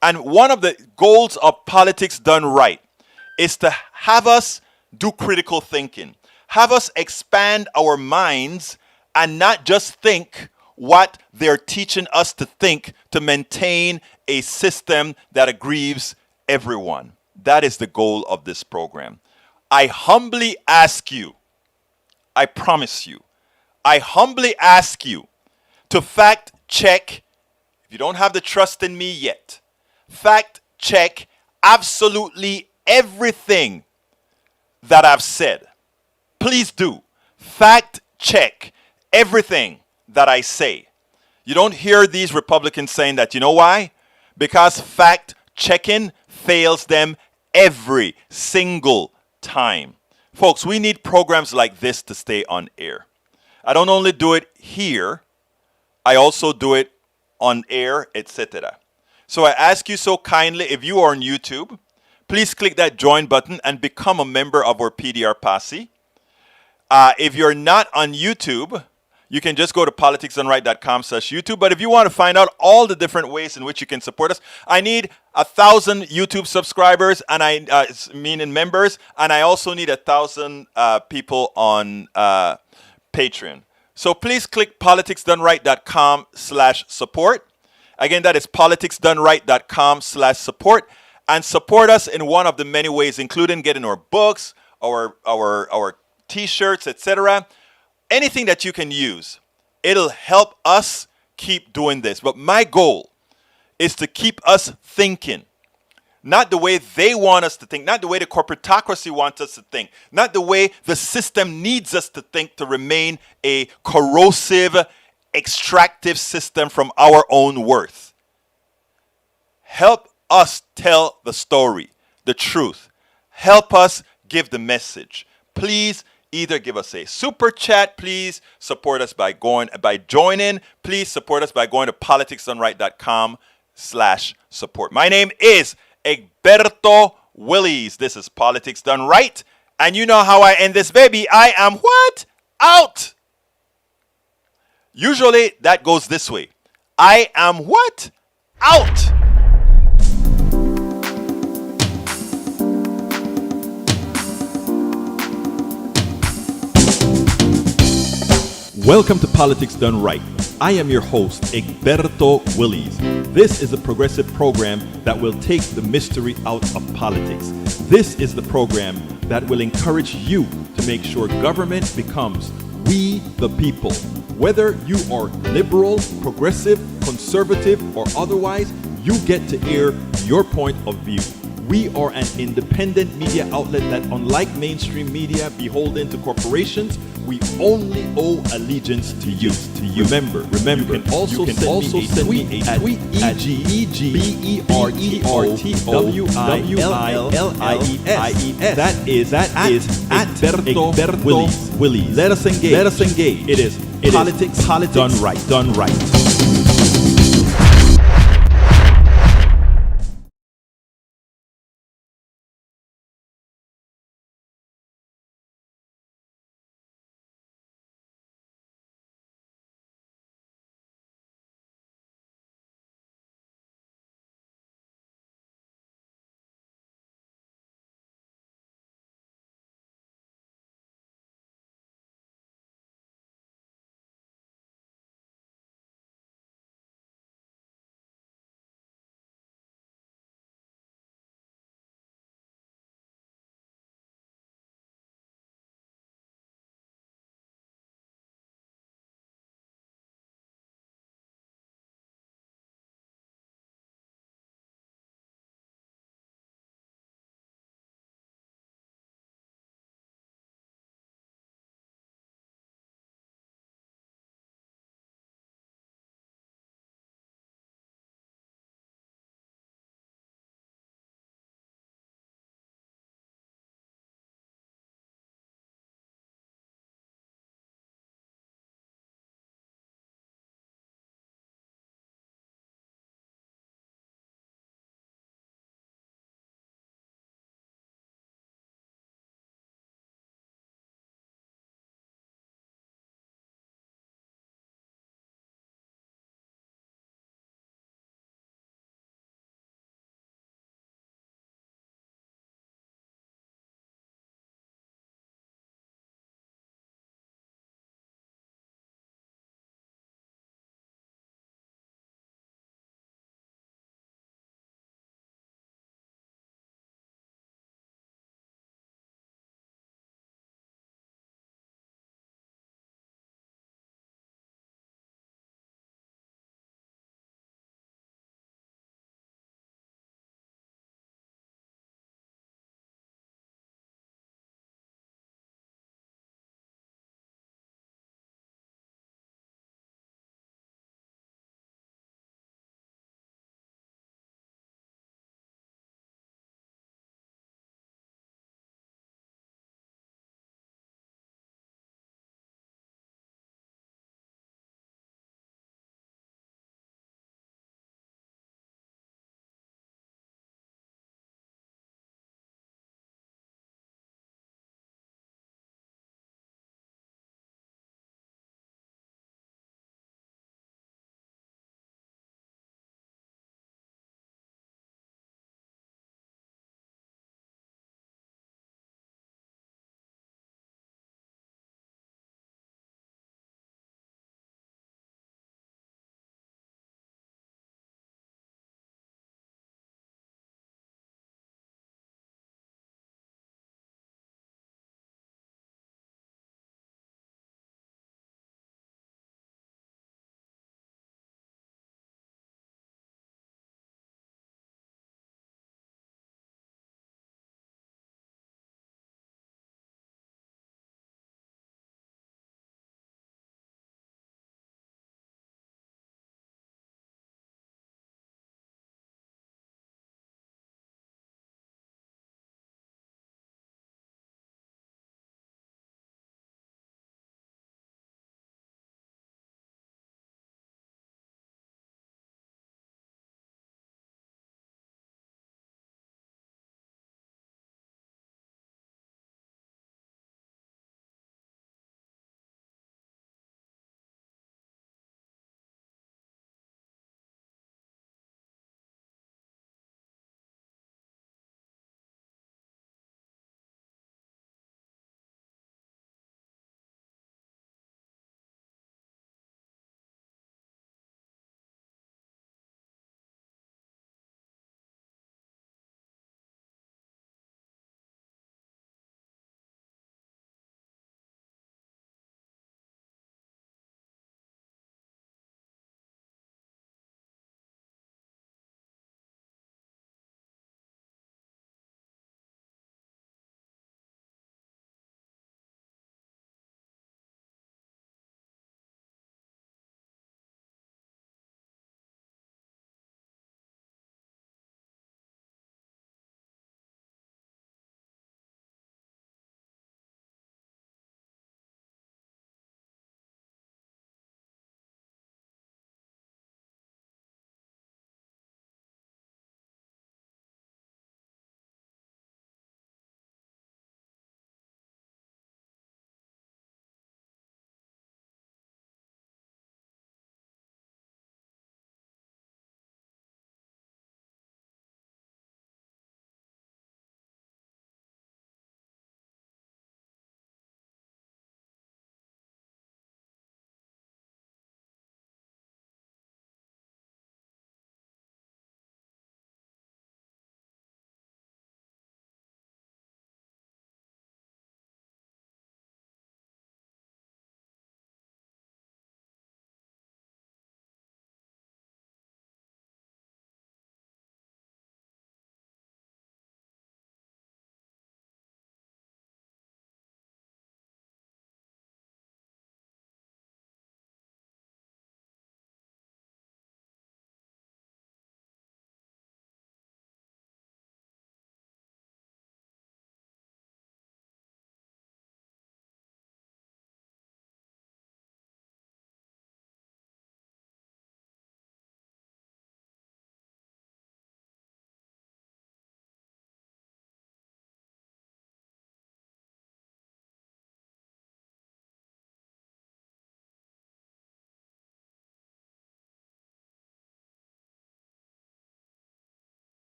And one of the goals of politics done right is to have us do critical thinking. Have us expand our minds and not just think what they're teaching us to think to maintain a system that aggrieves everyone. That is the goal of this program. I humbly ask you, I promise you, I humbly ask you to fact check, if you don't have the trust in me yet, fact check absolutely everything that I've said. Please do. Fact check everything that I say. You don't hear these Republicans saying that. You know why? Because fact checking fails them every single time. Folks, we need programs like this to stay on air. I don't only do it here, I also do it on air, etc. So I ask you so kindly, if you are on YouTube, please click that join button and become a member of our PDR posse. If you're not on YouTube, you can just go to politicsdoneright.com/YouTube. But if you want to find out all the different ways in which you can support us, I need 1,000 YouTube subscribers, and meaning members, and I also need 1,000 people on Patreon. So please click politicsdoneright.com/support. Again, that is politicsdoneright.com/support. And support us in one of the many ways, including getting our books, our T-shirts, etc. Anything that you can use. It'll help us keep doing this. But my goal is to keep us thinking. Not the way they want us to think. Not the way the corporatocracy wants us to think. Not the way the system needs us to think to remain a corrosive, extractive system from our own worth. Help us tell the story, the truth. Help us give the message. Please either give us a super chat, please support us by joining, please support us by going to politicsdoneright.com/support. My name is Egberto Willies. This is Politics Done Right. And you know how I end this, baby. I am what? Out. Usually that goes this way. I am what? Out. Welcome to Politics Done Right. I am your host, Egberto Willies. This is a progressive program that will take the mystery out of politics. This is the program that will encourage you to make sure government becomes we the people. Whether you are liberal, progressive, conservative, or otherwise, you get to air your point of view. We are an independent media outlet that, unlike mainstream media beholden to corporations, we only owe allegiance to you. Remember, you can also send me a tweet at EGBERTOWILIES. That is at Egberto Willies. Let us engage. It is politics done right.